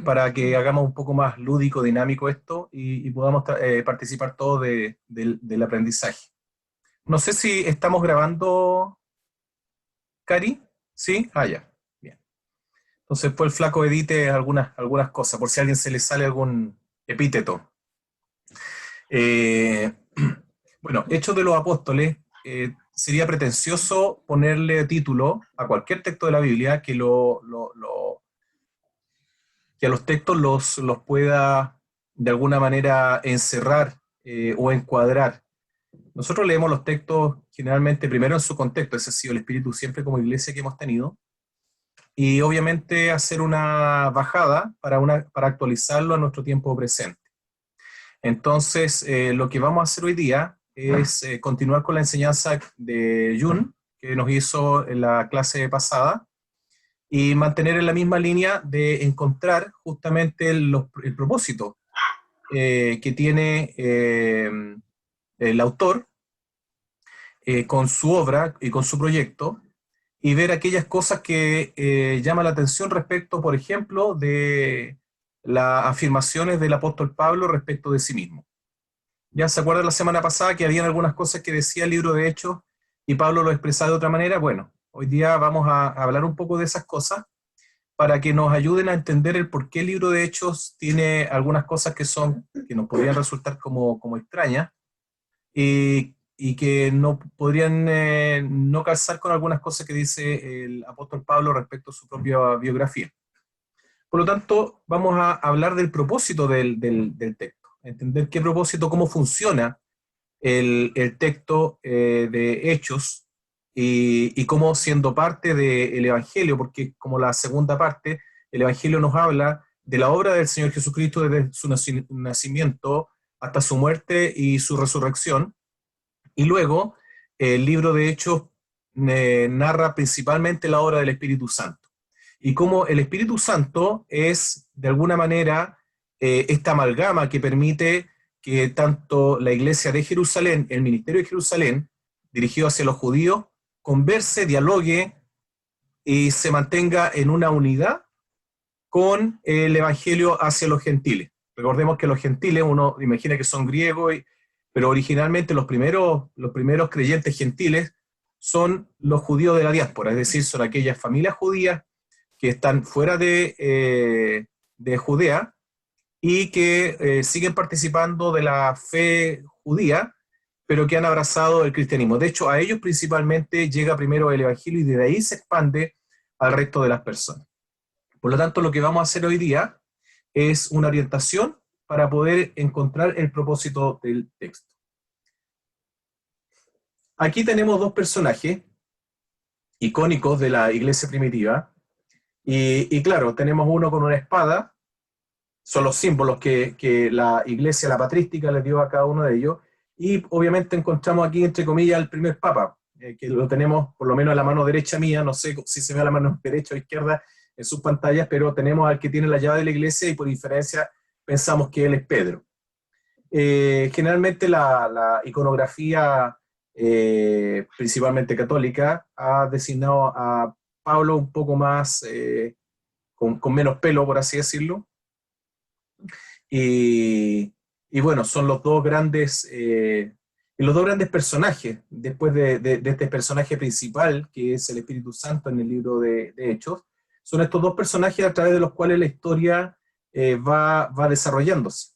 para que hagamos un poco más lúdico, dinámico esto y podamos participar todos del aprendizaje. No sé si estamos grabando, Cari. ¿Sí? Ah, ya. Bien. Entonces, pues el flaco edite algunas cosas, por si a alguien se le sale algún epíteto. Eh, bueno, Hechos de los Apóstoles, sería pretencioso ponerle título a cualquier texto de la Biblia que a los textos los pueda de alguna manera encerrar o encuadrar. Nosotros leemos los textos generalmente primero en su contexto, ese ha sido el espíritu siempre como iglesia que hemos tenido, y obviamente hacer una bajada para actualizarlo a nuestro tiempo presente. Entonces, lo que vamos a hacer hoy día es continuar con la enseñanza de Jun, que nos hizo en la clase pasada, y mantener en la misma línea de encontrar justamente el propósito que tiene el autor con su obra y con su proyecto, y ver aquellas cosas que llaman la atención respecto, por ejemplo, de las afirmaciones del apóstol Pablo respecto de sí mismo. Ya se acuerdan la semana pasada que habían algunas cosas que decía el libro de Hechos y Pablo lo expresaba de otra manera. Bueno, hoy día vamos a hablar un poco de esas cosas para que nos ayuden a entender el por qué el libro de Hechos tiene algunas cosas que nos podrían resultar como extrañas y que no podrían no calzar con algunas cosas que dice el apóstol Pablo respecto a su propia biografía. Por lo tanto, vamos a hablar del propósito del texto, entender qué propósito, cómo funciona el texto de Hechos y cómo siendo parte del Evangelio, porque como la segunda parte, el Evangelio nos habla de la obra del Señor Jesucristo desde su nacimiento hasta su muerte y su resurrección, y luego el libro de Hechos narra principalmente la obra del Espíritu Santo, y cómo el Espíritu Santo es de alguna manera esta amalgama que permite que tanto la iglesia de Jerusalén, el ministerio de Jerusalén, dirigido hacia los judíos, converse, dialogue y se mantenga en una unidad con el evangelio hacia los gentiles. Recordemos que los gentiles, uno imagina que son griegos, pero originalmente los primeros creyentes gentiles son los judíos de la diáspora, es decir, son aquellas familias judías que están fuera de Judea y que siguen participando de la fe judía, pero que han abrazado el cristianismo. De hecho, a ellos principalmente llega primero el Evangelio y de ahí se expande al resto de las personas. Por lo tanto, lo que vamos a hacer hoy día es una orientación para poder encontrar el propósito del texto. Aquí tenemos dos personajes icónicos de la iglesia primitiva, y claro, tenemos uno con una espada, son los símbolos que la iglesia, la patrística, les dio a cada uno de ellos, y obviamente encontramos aquí, entre comillas, el primer papa, que lo tenemos por lo menos a la mano derecha mía, no sé si se ve a la mano derecha o izquierda en sus pantallas, pero tenemos al que tiene la llave de la iglesia y por diferencia pensamos que él es Pedro. Generalmente la iconografía, principalmente católica, ha designado a Pablo un poco más, con menos pelo, por así decirlo, y bueno, son los dos grandes personajes, después de este personaje principal, que es el Espíritu Santo en el libro de Hechos, son estos dos personajes a través de los cuales la historia va desarrollándose.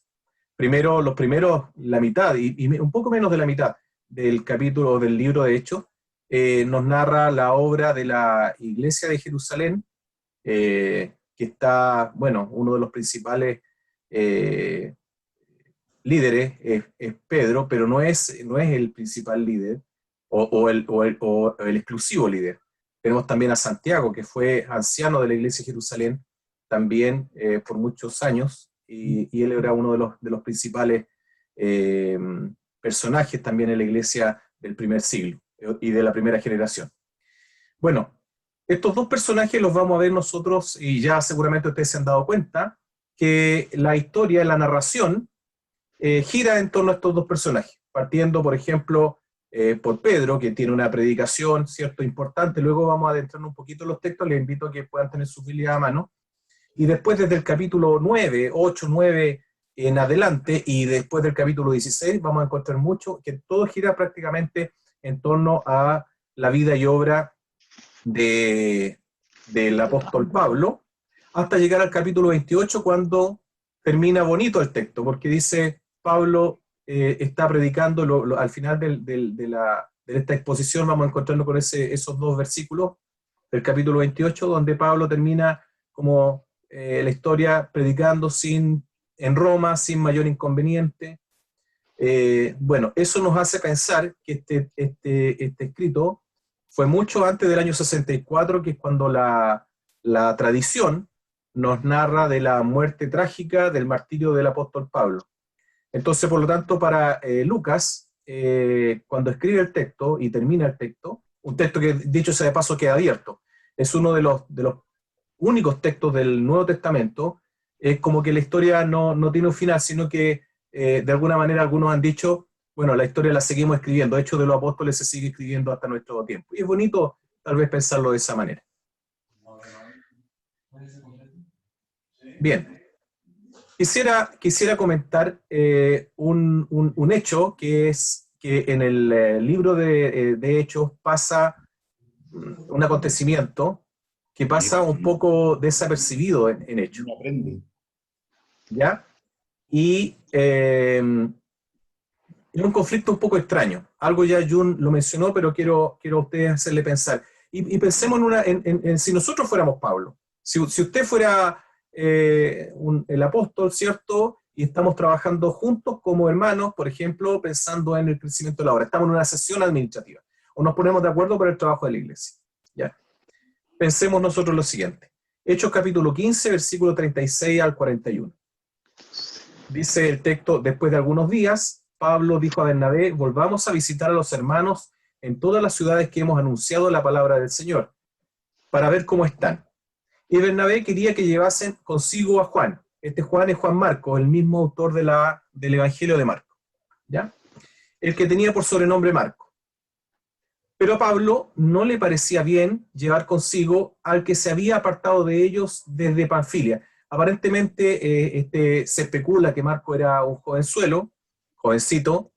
Primero, los primeros, la mitad, y un poco menos de la mitad del capítulo del libro de Hechos, nos narra la obra de la iglesia de Jerusalén, que está, bueno, uno de los principales eh, líderes es Pedro, pero no es el principal líder o el exclusivo líder. Tenemos también a Santiago, que fue anciano de la iglesia de Jerusalén también por muchos años, y él era uno de los principales eh, personajes también en la iglesia del primer siglo y de la primera generación. Bueno, estos dos personajes los vamos a ver nosotros, y ya seguramente ustedes se han dado cuenta, que la historia, la narración, gira en torno a estos dos personajes, partiendo, por ejemplo, por Pedro, que tiene una predicación, ¿cierto?, importante. Luego vamos a adentrarnos un poquito en los textos, les invito a que puedan tener su Biblia a mano. y después desde el capítulo 9, 8, 9 en adelante, y después del capítulo 16, vamos a encontrar mucho, que todo gira prácticamente en torno a la vida y obra del apóstol Pablo, hasta llegar al capítulo 28, cuando termina bonito el texto, porque dice, Pablo está predicando, al final de esta exposición vamos encontrando con esos dos versículos del capítulo 28, donde Pablo termina como la historia predicando en Roma sin mayor inconveniente. Bueno, eso nos hace pensar que este escrito fue mucho antes del año 64, que es cuando la tradición nos narra de la muerte trágica del martirio del apóstol Pablo. Entonces, por lo tanto, para Lucas, cuando escribe el texto y termina el texto, un texto que, dicho sea de paso, queda abierto, es uno de los únicos textos del Nuevo Testamento, es como que la historia no tiene un final, sino que de alguna manera algunos han dicho, bueno, la historia la seguimos escribiendo, Hechos de los Apóstoles se sigue escribiendo hasta nuestro tiempo. Y es bonito tal vez pensarlo de esa manera. Bien, quisiera comentar un hecho, que es que en el libro de Hechos pasa un acontecimiento que pasa un poco desapercibido en Hechos. ¿Ya? Y es un conflicto un poco extraño. Algo ya Jun lo mencionó, pero quiero a ustedes hacerle pensar. Y pensemos en si nosotros fuéramos Pablo. Si usted fuera el apóstol, ¿cierto? Y estamos trabajando juntos como hermanos, por ejemplo, pensando en el crecimiento de la obra. Estamos en una sesión administrativa. O nos ponemos de acuerdo para el trabajo de la iglesia. ¿Ya? Pensemos nosotros lo siguiente. Hechos capítulo 15, versículo 36 al 41. Dice el texto, después de algunos días, Pablo dijo a Bernabé, volvamos a visitar a los hermanos en todas las ciudades que hemos anunciado la palabra del Señor, para ver cómo están. Y Bernabé quería que llevasen consigo a Juan. Este Juan es Juan Marcos, el mismo autor del Evangelio de Marcos, ¿ya? El que tenía por sobrenombre Marco. Pero a Pablo no le parecía bien llevar consigo al que se había apartado de ellos desde Panfilia. Aparentemente se especula que Marco era un jovencito,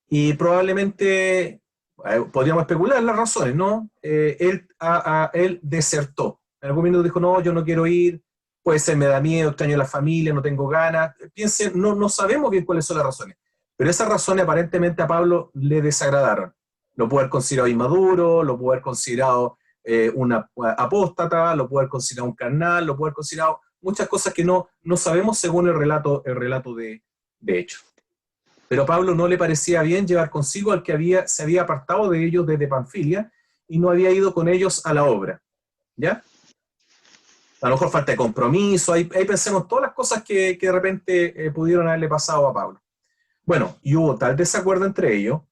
y probablemente podríamos especular las razones, ¿no? Él desertó. En algún minuto dijo, no, yo no quiero ir, puede ser, me da miedo, extraño a la familia, no tengo ganas. Piensen, no sabemos bien cuáles son las razones, pero esas razones aparentemente a Pablo le desagradaron. Lo puede haber considerado inmaduro, lo puede haber considerado una apóstata, lo puede haber considerado un carnal, lo puede haber considerado muchas cosas que no sabemos según el relato de Hechos. Pero a Pablo no le parecía bien llevar consigo al que se había apartado de ellos desde Panfilia y no había ido con ellos a la obra. ¿Ya? A lo mejor falta de compromiso, ahí pensemos todas las cosas que de repente pudieron haberle pasado a Pablo. Bueno, y hubo tal desacuerdo entre ellos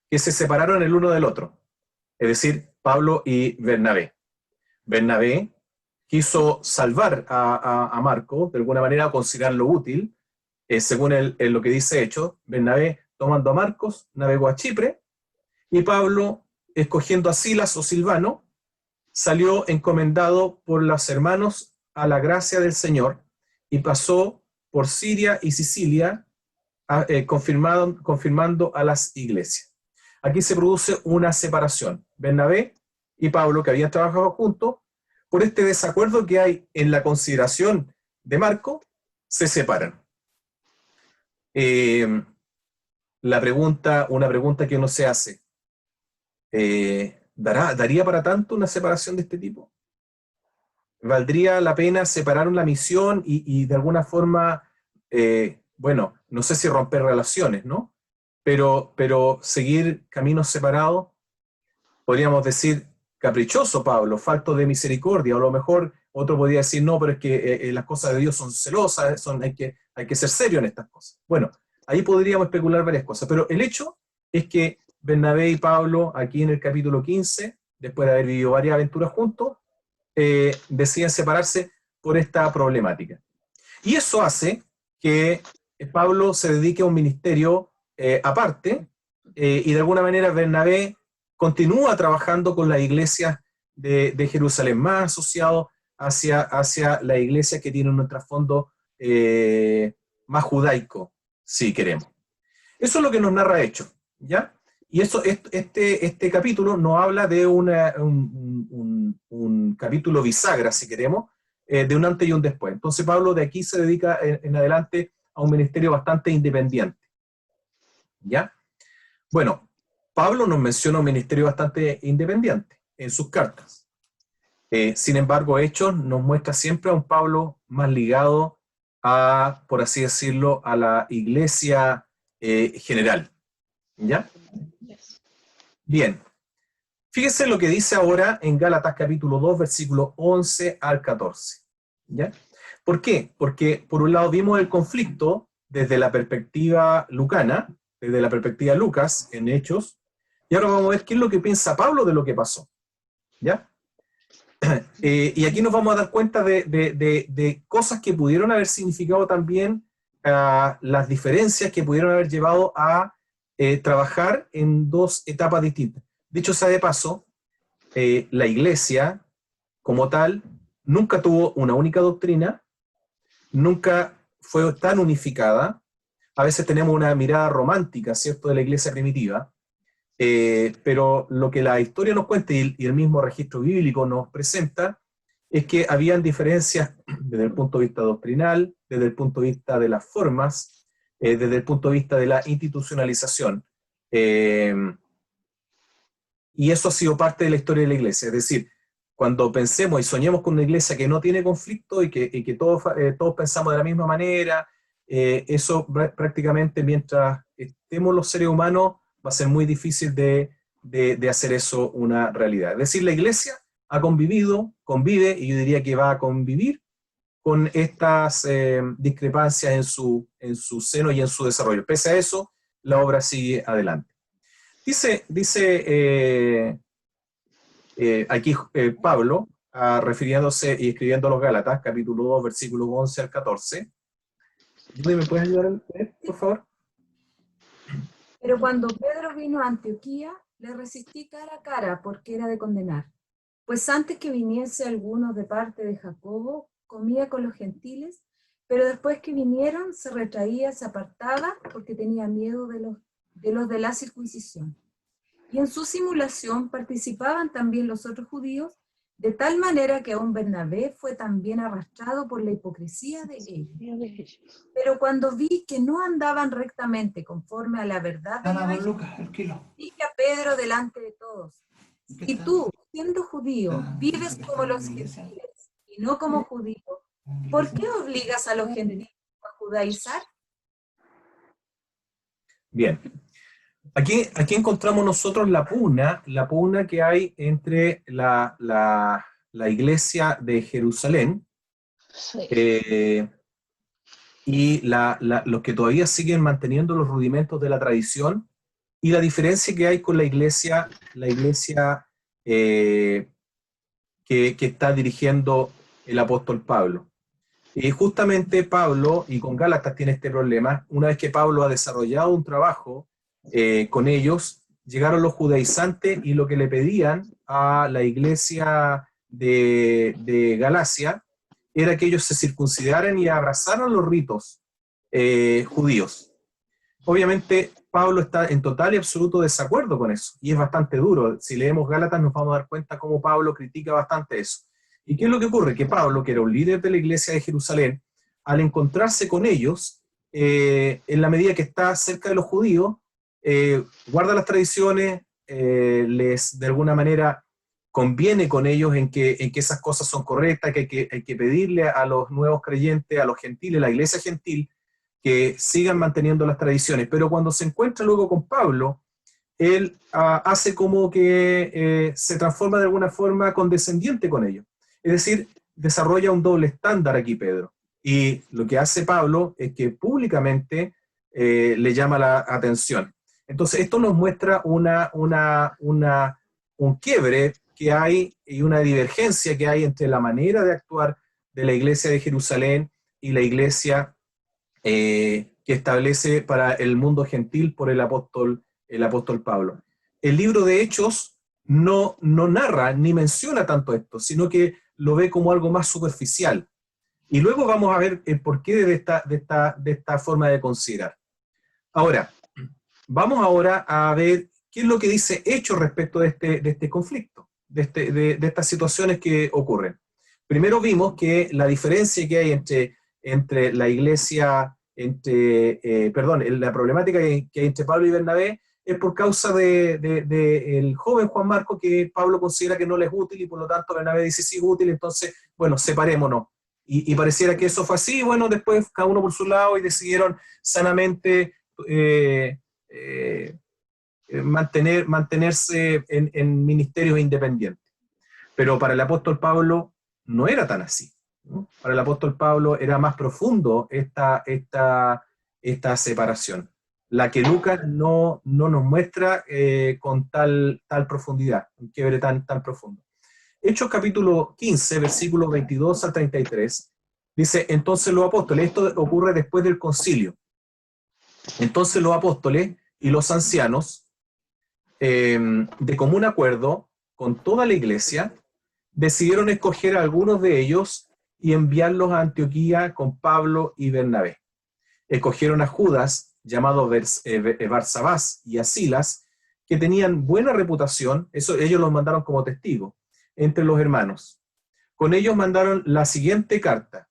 que se separaron el uno del otro, es decir, Pablo y Bernabé. Bernabé quiso salvar a Marco, de alguna manera considerarlo útil, según lo que dice Hechos. Bernabé, tomando a Marcos, navegó a Chipre, y Pablo, escogiendo a Silas o Silvano, salió encomendado por los hermanos a la gracia del Señor, y pasó por Siria y Sicilia, confirmando a las iglesias. Aquí se produce una separación. Bernabé y Pablo, que habían trabajado juntos, por este desacuerdo que hay en la consideración de Marco, se separan. Una pregunta que uno se hace, ¿daría para tanto una separación de este tipo? ¿Valdría la pena separar la misión y de alguna forma, bueno, no sé si romper relaciones, ¿no? Pero seguir caminos separados, podríamos decir, caprichoso Pablo, falto de misericordia, o a lo mejor otro podría decir, no, pero es que las cosas de Dios son celosas, hay que ser serio en estas cosas. Bueno, ahí podríamos especular varias cosas, pero el hecho es que Bernabé y Pablo, aquí en el capítulo 15, después de haber vivido varias aventuras juntos, deciden separarse por esta problemática. Y eso hace que Pablo se dedique a un ministerio aparte, y de alguna manera Bernabé continúa trabajando con las iglesias de Jerusalén, más asociado hacia la iglesia que tiene un trasfondo más judaico, si queremos. Eso es lo que nos narra Hechos, ¿ya? Y eso, este capítulo nos habla de un capítulo bisagra, si queremos, de un antes y un después. Entonces Pablo de aquí se dedica en adelante a un ministerio bastante independiente, ¿ya? Bueno, Pablo nos menciona un ministerio bastante independiente en sus cartas. Sin embargo, Hechos nos muestra siempre a un Pablo más ligado a, por así decirlo, a la iglesia general, ¿ya? Bien, fíjese lo que dice ahora en Gálatas capítulo 2, versículo 11 al 14, ¿ya? ¿Por qué? Porque por un lado vimos el conflicto desde la perspectiva lucana, desde la perspectiva de Lucas en Hechos, y ahora vamos a ver qué es lo que piensa Pablo de lo que pasó, ¿ya? Y aquí nos vamos a dar cuenta de cosas que pudieron haber significado también las diferencias que pudieron haber llevado a trabajar en dos etapas distintas. Dicho sea de paso, la iglesia como tal nunca tuvo una única doctrina, nunca fue tan unificada. A veces tenemos una mirada romántica, ¿cierto?, de la iglesia primitiva, pero lo que la historia nos cuenta y el mismo registro bíblico nos presenta es que habían diferencias desde el punto de vista doctrinal, desde el punto de vista de las formas, desde el punto de vista de la institucionalización. Y eso ha sido parte de la historia de la iglesia. Es decir, cuando pensemos y soñemos con una iglesia que no tiene conflicto y que todos pensamos de la misma manera, eso prácticamente mientras estemos los seres humanos va a ser muy difícil de hacer eso una realidad. Es decir, la iglesia ha convivido, convive, y yo diría que va a convivir con estas discrepancias en su seno y en su desarrollo. Pese a eso, la obra sigue adelante. Dice aquí Pablo, refiriéndose y escribiendo a los Gálatas, capítulo 2, versículos 11 al 14. ¿Me puedes ayudar a leer, por favor? Pero cuando Pedro vino a Antioquía, le resistí cara a cara porque era de condenar. Pues antes que viniese alguno de parte de Jacobo, comía con los gentiles, pero después que vinieron se retraía, se apartaba porque tenía miedo de los de la circuncisión. Y en su simulación participaban también los otros judíos, de tal manera que aún Bernabé fue también arrastrado por la hipocresía de ellos. Pero cuando vi que no andaban rectamente conforme a la verdad de la dije a Pedro delante de todos, si tú, siendo judío, vives como los gentiles y no como judío, ¿por qué obligas a los gentiles a judaizar? Bien. Aquí encontramos nosotros la pugna que hay entre la iglesia de Jerusalén y los que todavía siguen manteniendo los rudimentos de la tradición, y la diferencia que hay con la iglesia que está dirigiendo el apóstol Pablo. Y justamente Pablo, y con Gálatas tiene este problema, una vez que Pablo ha desarrollado un trabajo con ellos, llegaron los judaizantes y lo que le pedían a la iglesia de Galacia era que ellos se circuncidaran y abrazaran los ritos judíos. Obviamente Pablo está en total y absoluto desacuerdo con eso, y es bastante duro. Si leemos Gálatas nos vamos a dar cuenta cómo Pablo critica bastante eso. ¿Y qué es lo que ocurre? Que Pablo, que era un líder de la iglesia de Jerusalén, al encontrarse con ellos, en la medida que está cerca de los judíos, guarda las tradiciones, les de alguna manera conviene con ellos en que esas cosas son correctas, que hay que pedirle a los nuevos creyentes, a los gentiles, la iglesia gentil, que sigan manteniendo las tradiciones. Pero cuando se encuentra luego con Pablo, él hace como que se transforma de alguna forma condescendiente con ellos. Es decir, desarrolla un doble estándar aquí Pedro. Y lo que hace Pablo es que públicamente le llama la atención. Entonces, esto nos muestra un quiebre que hay y una divergencia que hay entre la manera de actuar de la iglesia de Jerusalén y la iglesia que establece para el mundo gentil por el apóstol Pablo. El libro de Hechos no narra ni menciona tanto esto, sino que lo ve como algo más superficial. Y luego vamos a ver el porqué de esta forma de considerar. Ahora, vamos ahora a ver qué es lo que dice Hechos respecto de este conflicto, de estas situaciones que ocurren. Primero vimos que la diferencia que hay entre la iglesia, la problemática que hay entre Pablo y Bernabé es por causa del joven Juan Marcos, que Pablo considera que no le es útil y por lo tanto Bernabé dice sí es útil, entonces, bueno, separémonos. Y pareciera que eso fue así, bueno, después cada uno por su lado y decidieron sanamente mantenerse en ministerios independientes. Pero para el apóstol Pablo no era tan así, ¿no? Para el apóstol Pablo era más profundo esta separación, la que Lucas no nos muestra con tal profundidad, un quiebre tan profundo. Hechos capítulo 15, versículos 22 al 33, dice, entonces los apóstoles, esto ocurre después del concilio, entonces los apóstoles y los ancianos, de común acuerdo con toda la iglesia, decidieron escoger a algunos de ellos y enviarlos a Antioquía con Pablo y Bernabé. Escogieron a Judas, llamado Barsabás, y a Silas, que tenían buena reputación, eso ellos los mandaron como testigos, entre los hermanos. Con ellos mandaron la siguiente carta.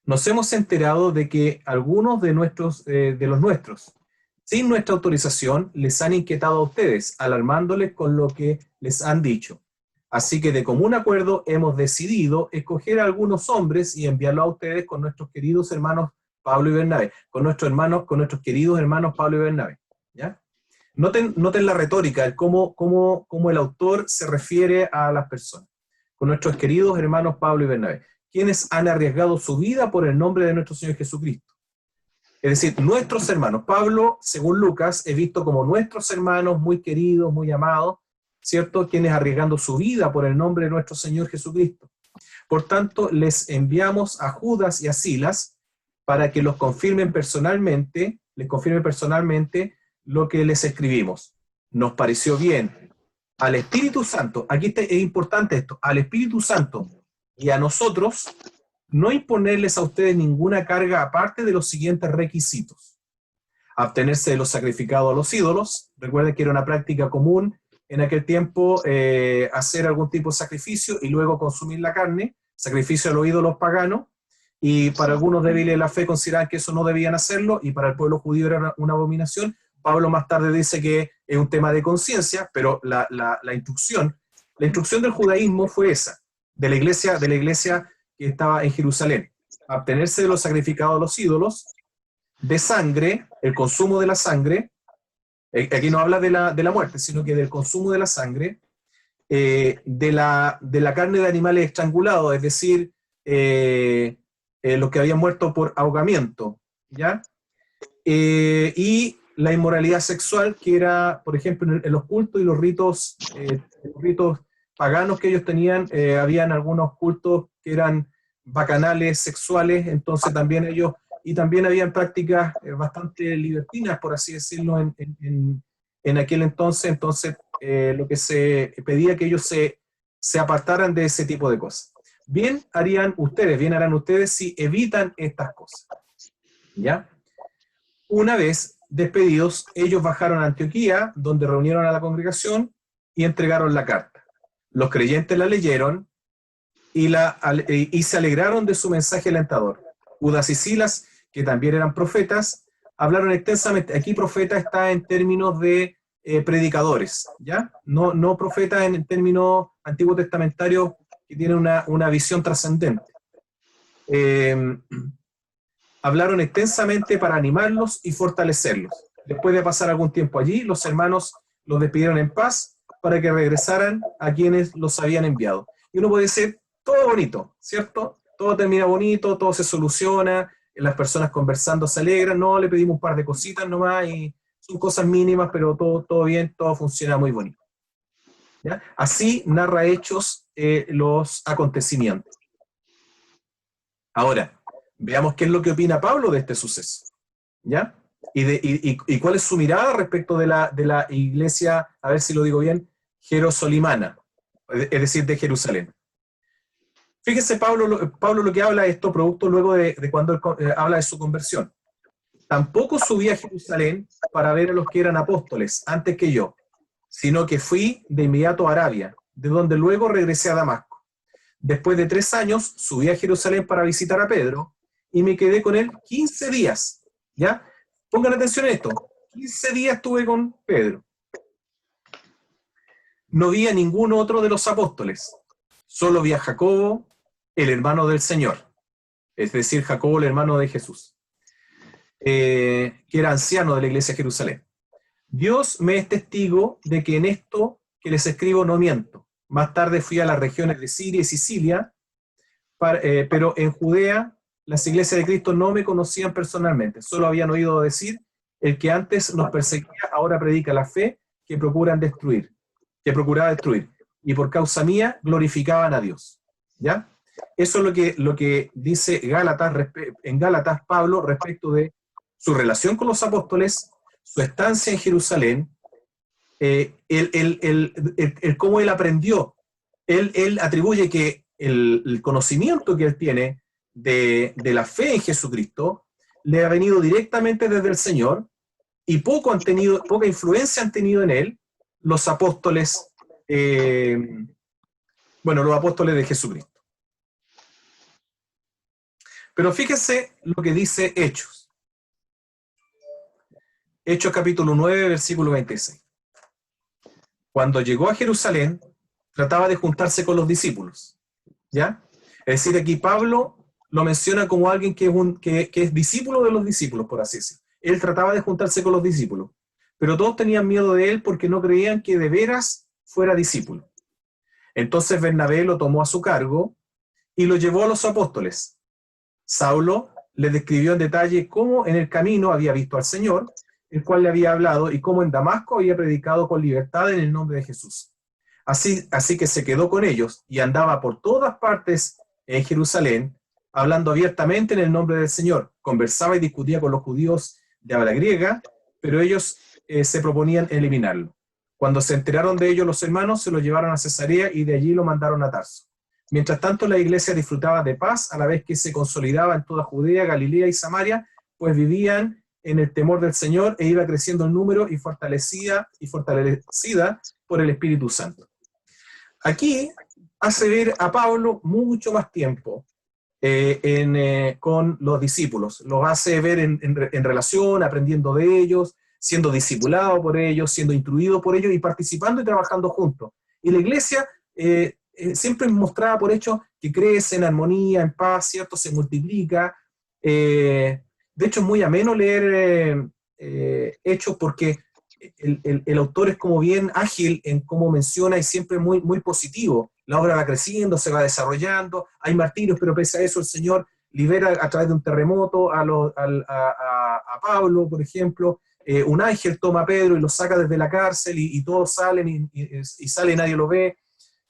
Nos hemos enterado de que algunos de los nuestros, sin nuestra autorización, les han inquietado a ustedes, alarmándoles con lo que les han dicho. Así que de común acuerdo hemos decidido escoger a algunos hombres y enviarlos a ustedes con nuestros queridos hermanos Pablo y Bernabé, con nuestros queridos hermanos Pablo y Bernabé, ¿ya? Noten la retórica, el cómo el autor se refiere a las personas. Con nuestros queridos hermanos Pablo y Bernabé, quienes han arriesgado su vida por el nombre de nuestro Señor Jesucristo. Es decir, nuestros hermanos. Pablo, según Lucas, es visto como nuestros hermanos muy queridos, muy amados, ¿cierto? Quienes arriesgando su vida por el nombre de nuestro Señor Jesucristo. Por tanto, les enviamos a Judas y a Silas para que les confirmen personalmente lo que les escribimos. Nos pareció bien al Espíritu Santo, aquí es importante esto, al Espíritu Santo y a nosotros, no imponerles a ustedes ninguna carga aparte de los siguientes requisitos. Abstenerse de los sacrificados a los ídolos. Recuerden que era una práctica común en aquel tiempo hacer algún tipo de sacrificio y luego consumir la carne, sacrificio a los ídolos paganos, y para algunos débiles de la fe consideraban que eso no debían hacerlo, y para el pueblo judío era una abominación. Pablo más tarde dice que es un tema de conciencia, pero la instrucción del judaísmo fue esa, de la iglesia que estaba en Jerusalén: abstenerse de los sacrificados a los ídolos, de sangre, el consumo de la sangre, aquí no habla de la muerte, sino que del consumo de la sangre, de la carne de animales estrangulados, es decir, los que habían muerto por ahogamiento, ¿ya? Y la inmoralidad sexual, que era, por ejemplo, en los cultos y los ritos paganos que ellos tenían, habían algunos cultos que eran bacanales sexuales, entonces también ellos, y también habían prácticas bastante libertinas, por así decirlo, en aquel entonces, lo que se pedía que ellos se apartaran de ese tipo de cosas. Bien harán ustedes si evitan estas cosas, ¿ya? Una vez despedidos, ellos bajaron a Antioquía, donde reunieron a la congregación y entregaron la carta. Los creyentes la leyeron y se alegraron de su mensaje alentador. Judas y Silas, que también eran profetas, hablaron extensamente. Aquí profeta está en términos de predicadores, ¿ya? No profetas en términos antiguo testamentarios que tienen una visión trascendente. Hablaron extensamente para animarlos y fortalecerlos. Después de pasar algún tiempo allí, los hermanos los despidieron en paz para que regresaran a quienes los habían enviado. Y uno puede decir, todo bonito, ¿cierto? Todo termina bonito, todo se soluciona, las personas conversando se alegran, no, le pedimos un par de cositas nomás y son cosas mínimas, pero todo bien, todo funciona muy bonito, ¿ya? Así narra Hechos los acontecimientos. Ahora, veamos qué es lo que opina Pablo de este suceso, ¿ya? Y cuál es su mirada respecto de la iglesia, a ver si lo digo bien, jerosolimana, es decir, de Jerusalén. Fíjese, Pablo lo que habla de esto, producto luego de cuando él habla de su conversión. Tampoco subí a Jerusalén para ver a los que eran apóstoles antes que yo, sino que fui de inmediato a Arabia, de donde luego regresé a Damasco. Después de 3 años, subí a Jerusalén para visitar a Pedro y me quedé con él 15 días. ¿Ya? Pongan atención a esto. 15 días estuve con Pedro. No vi a ningún otro de los apóstoles. Solo vi a Jacobo, el hermano del Señor. Es decir, Jacobo, el hermano de Jesús, que era anciano de la iglesia de Jerusalén. Dios me es testigo de que en esto que les escribo no miento. Más tarde fui a las regiones de Siria y Sicilia, pero en Judea las iglesias de Cristo no me conocían personalmente, solo habían oído decir: el que antes nos perseguía ahora predica la fe que procuraba destruir, y por causa mía glorificaban a Dios. ¿Ya? Eso es lo que dice en Gálatas Pablo respecto de su relación con los apóstoles, su estancia en Jerusalén, cómo él aprendió. Él atribuye que el conocimiento que él tiene de la fe en Jesucristo le ha venido directamente desde el Señor, y poca influencia han tenido en él los apóstoles, los apóstoles de Jesucristo. Pero fíjese lo que dice Hechos. Hechos capítulo 9, versículo 26. Cuando llegó a Jerusalén, trataba de juntarse con los discípulos. ¿Ya? Es decir, aquí Pablo lo menciona como alguien que es discípulo de los discípulos, por así decirlo. Él trataba de juntarse con los discípulos, pero todos tenían miedo de él porque no creían que de veras fuera discípulo. Entonces Bernabé lo tomó a su cargo y lo llevó a los apóstoles. Saulo le describió en detalle cómo en el camino había visto al Señor, el cual le había hablado, y cómo en Damasco había predicado con libertad en el nombre de Jesús. Así que se quedó con ellos y andaba por todas partes en Jerusalén, hablando abiertamente en el nombre del Señor. Conversaba y discutía con los judíos de habla griega, pero ellos se proponían eliminarlo. Cuando se enteraron de ello los hermanos, se lo llevaron a Cesarea y de allí lo mandaron a Tarso. Mientras tanto, la iglesia disfrutaba de paz a la vez que se consolidaba en toda Judea, Galilea y Samaria, pues vivían en el temor del Señor, e iba creciendo el número y fortalecida por el Espíritu Santo. Aquí hace ver a Pablo mucho más tiempo con los discípulos. Los hace ver en relación, aprendiendo de ellos, siendo discipulado por ellos, siendo instruido por ellos y participando y trabajando juntos. Y la iglesia siempre mostraba por hecho que crece en armonía, en paz, ¿cierto? Se multiplica. De hecho, es muy ameno leer Hechos porque el autor es como bien ágil en cómo menciona y siempre muy, muy positivo. La obra va creciendo, se va desarrollando, hay martirios, pero pese a eso el Señor libera a través de un terremoto a Pablo, por ejemplo. Un ángel toma a Pedro y lo saca desde la cárcel y todos salen y sale y nadie lo ve.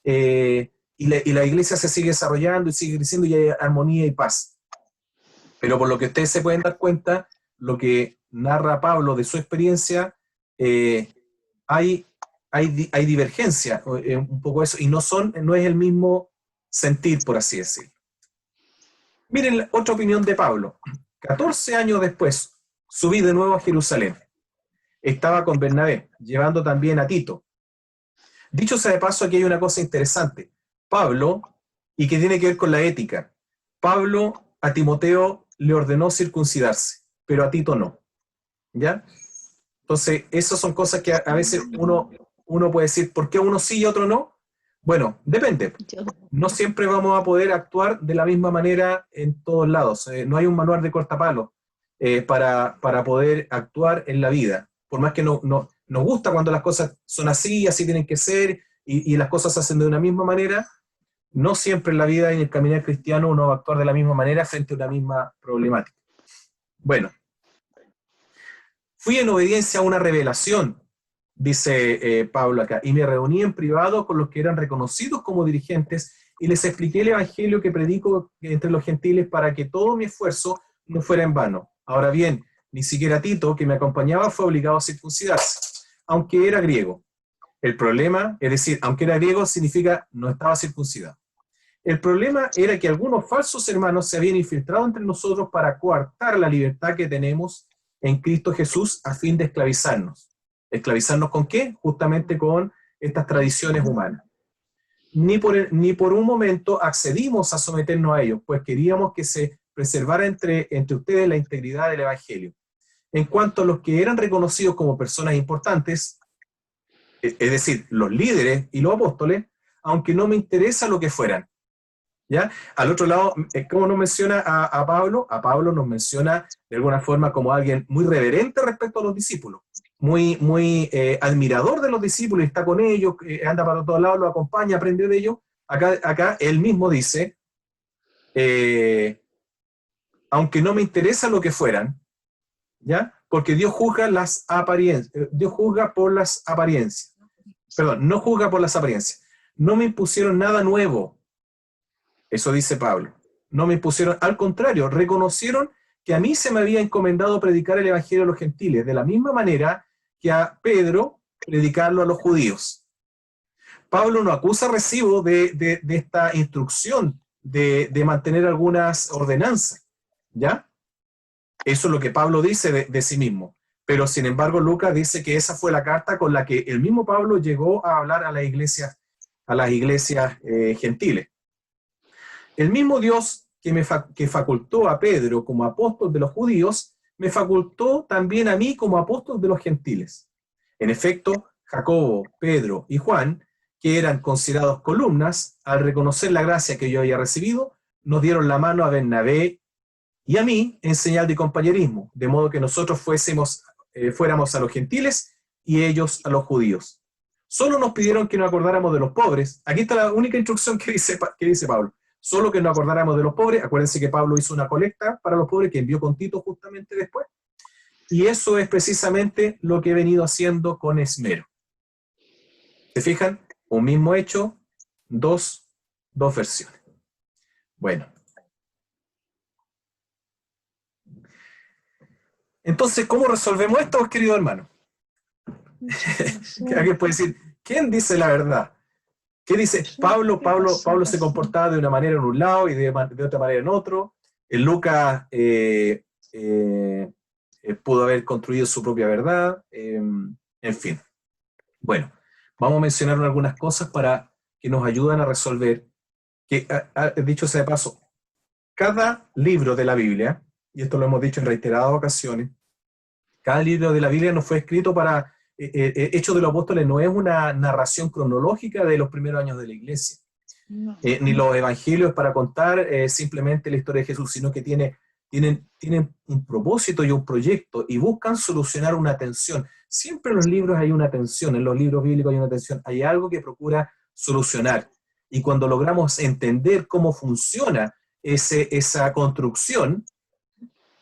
Y la iglesia se sigue desarrollando y sigue creciendo y hay armonía y paz. Pero por lo que ustedes se pueden dar cuenta, lo que narra Pablo de su experiencia, hay divergencia, un poco eso, y no es el mismo sentir, por así decirlo. Miren otra opinión de Pablo. 14 años después, subí de nuevo a Jerusalén. Estaba con Bernabé, llevando también a Tito. Dicho sea de paso, aquí hay una cosa interesante. Pablo, y que tiene que ver con la ética. Pablo a Timoteo le ordenó circuncidarse, pero a Tito no. ¿Ya? Entonces, esas son cosas que a veces uno puede decir, ¿por qué uno sí y otro no? Bueno, depende. No siempre vamos a poder actuar de la misma manera en todos lados. No hay un manual de cortapalo para poder actuar en la vida. Por más que nos gusta cuando las cosas son así tienen que ser, y las cosas se hacen de una misma manera, no siempre en la vida y en el caminar cristiano uno va a actuar de la misma manera frente a una misma problemática. Bueno, fui en obediencia a una revelación, dice Pablo acá, y me reuní en privado con los que eran reconocidos como dirigentes y les expliqué el evangelio que predico entre los gentiles para que todo mi esfuerzo no fuera en vano. Ahora bien, ni siquiera Tito, que me acompañaba, fue obligado a circuncidarse, aunque era griego. El problema, es decir, aunque era griego, significa no estaba circuncidado. El problema era que algunos falsos hermanos se habían infiltrado entre nosotros para coartar la libertad que tenemos en Cristo Jesús a fin de esclavizarnos. ¿Esclavizarnos con qué? Justamente con estas tradiciones humanas. Ni por un momento accedimos a someternos a ellos, pues queríamos que se preservara entre ustedes la integridad del Evangelio. En cuanto a los que eran reconocidos como personas importantes, es decir, los líderes y los apóstoles, aunque no me interesa lo que fueran. ¿Ya? Al otro lado, ¿cómo nos menciona a Pablo? A Pablo nos menciona de alguna forma como alguien muy reverente respecto a los discípulos, muy admirador de los discípulos, está con ellos, anda para todos lados, lo acompaña, aprende de ellos. Acá él mismo dice, aunque no me interesa lo que fueran, ¿ya? Porque Dios juzga las apariencias, Dios juzga por las apariencias. Perdón, no juzga por las apariencias. No me impusieron nada nuevo. Eso dice Pablo. No me impusieron, al contrario, reconocieron que a mí se me había encomendado predicar el evangelio a los gentiles, de la misma manera que a Pedro predicarlo a los judíos. Pablo no acusa recibo de esta instrucción de mantener algunas ordenanzas, ¿ya? Eso es lo que Pablo dice de sí mismo. Pero sin embargo, Lucas dice que esa fue la carta con la que el mismo Pablo llegó a hablar a las iglesias gentiles. El mismo Dios que facultó a Pedro como apóstol de los judíos, me facultó también a mí como apóstol de los gentiles. En efecto, Jacobo, Pedro y Juan, que eran considerados columnas, al reconocer la gracia que yo había recibido, nos dieron la mano a Bernabé y a mí en señal de compañerismo, de modo que nosotros fuéramos a los gentiles y ellos a los judíos. Solo nos pidieron que nos acordáramos de los pobres. Aquí está la única instrucción que dice Pablo. Solo que nos acordáramos de los pobres. Acuérdense que Pablo hizo una colecta para los pobres que envió con Tito justamente después. Y eso es precisamente lo que he venido haciendo con esmero. ¿Se fijan? Un mismo hecho, dos versiones. Bueno. Entonces, ¿cómo resolvemos esto, querido hermano? Alguien puede decir, ¿quién dice la verdad? ¿Qué dice? Pablo se comportaba de una manera en un lado y de otra manera en otro. Lucas pudo haber construido su propia verdad. En fin. Bueno, vamos a mencionar algunas cosas para que nos ayuden a resolver. Que, dicho sea de paso, cada libro de la Biblia, y esto lo hemos dicho en reiteradas ocasiones, cada libro de la Biblia no fue escrito para... Hechos de los Apóstoles no es una narración cronológica de los primeros años de la iglesia, ni los evangelios para contar simplemente la historia de Jesús, sino que tienen un propósito y un proyecto y buscan solucionar una tensión. Siempre en los libros hay una tensión, en los libros bíblicos hay una tensión, hay algo que procura solucionar. Y cuando logramos entender cómo funciona esa construcción,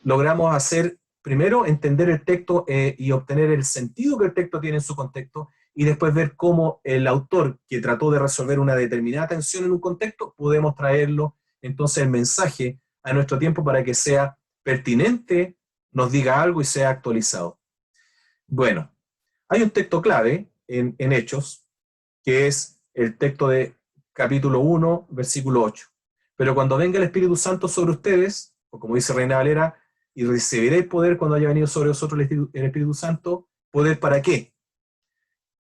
logramos hacer... Primero, entender el texto y obtener el sentido que el texto tiene en su contexto, y después ver cómo el autor que trató de resolver una determinada tensión en un contexto, podemos traerlo, entonces, el mensaje a nuestro tiempo para que sea pertinente, nos diga algo y sea actualizado. Bueno, hay un texto clave en Hechos, que es el texto de capítulo 1, versículo 8. Pero cuando venga el Espíritu Santo sobre ustedes, o como dice Reina Valera, y recibiréis poder cuando haya venido sobre vosotros el Espíritu Santo. ¿Poder para qué?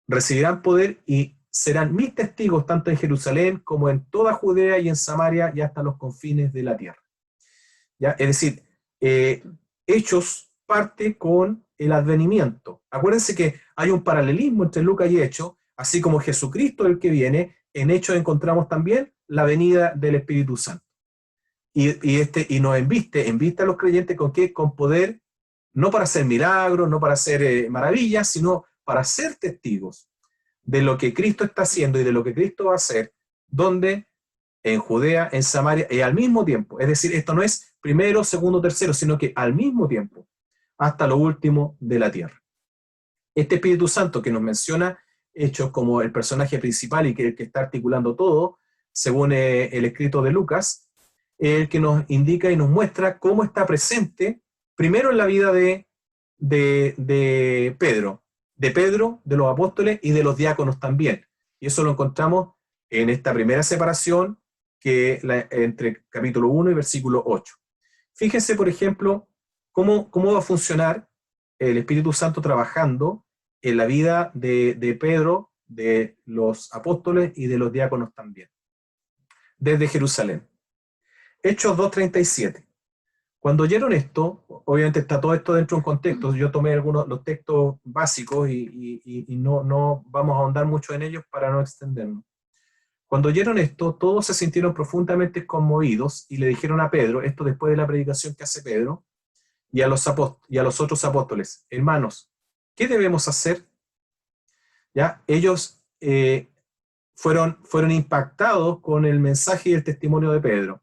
Recibirán poder y serán mis testigos tanto en Jerusalén como en toda Judea y en Samaria y hasta los confines de la tierra. ¿Ya? Es decir, Hechos parte con el advenimiento. Acuérdense que hay un paralelismo entre Lucas y Hechos, así como Jesucristo el que viene, en Hechos encontramos también la venida del Espíritu Santo. Y nos inviste a los creyentes ¿con qué? Con poder, no para hacer milagros, no para hacer maravillas, sino para ser testigos de lo que Cristo está haciendo y de lo que Cristo va a hacer, donde en Judea, en Samaria, y al mismo tiempo. Es decir, esto no es primero, segundo, tercero, sino que al mismo tiempo, hasta lo último de la tierra. Este Espíritu Santo que nos menciona Hechos como el personaje principal y que está articulando todo, según el escrito de Lucas, el que nos indica y nos muestra cómo está presente, primero en la vida de Pedro, de Pedro, de los apóstoles y de los diáconos también. Y eso lo encontramos en esta primera separación entre capítulo 1 y versículo 8. Fíjense, por ejemplo, cómo va a funcionar el Espíritu Santo trabajando en la vida de Pedro, de los apóstoles y de los diáconos también, desde Jerusalén. Hechos 2:37. Cuando oyeron esto, obviamente está todo esto dentro de un contexto, yo tomé algunos los textos básicos y no vamos a ahondar mucho en ellos para no extendernos. Cuando oyeron esto, todos se sintieron profundamente conmovidos y le dijeron a Pedro, esto después de la predicación que hace Pedro, y a los otros apóstoles, hermanos, ¿qué debemos hacer? ¿Ya? Ellos fueron impactados con el mensaje y el testimonio de Pedro,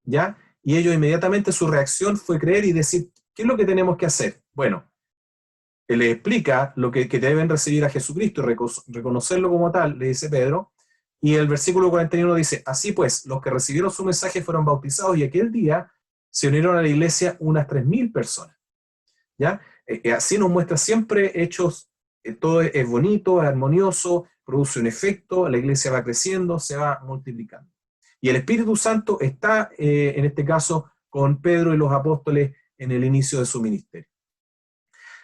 ¿ya? Y ellos inmediatamente su reacción fue creer y decir, ¿qué es lo que tenemos que hacer? Bueno, él les explica lo que deben recibir a Jesucristo y reconocerlo como tal, le dice Pedro, y el versículo 41 dice, así pues, los que recibieron su mensaje fueron bautizados y aquel día se unieron a la iglesia unas 3.000 personas, ¿ya? Así nos muestra siempre hechos, todo es bonito, es armonioso, produce un efecto, la iglesia va creciendo, se va multiplicando. Y el Espíritu Santo está, en este caso, con Pedro y los apóstoles en el inicio de su ministerio.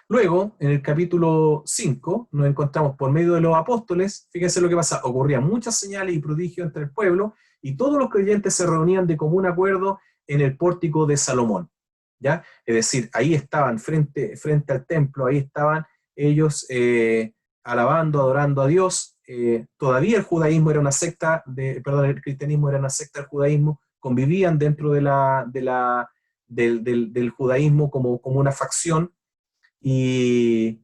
Luego, en el capítulo 5, nos encontramos por medio de los apóstoles, fíjense lo que pasa, ocurrían muchas señales y prodigios entre el pueblo, y todos los creyentes se reunían de común acuerdo en el pórtico de Salomón, ¿ya? Es decir, ahí estaban frente al templo, ahí estaban ellos alabando, adorando a Dios. Todavía el judaísmo era una secta, el cristianismo era una secta del judaísmo, convivían dentro del judaísmo como una facción, y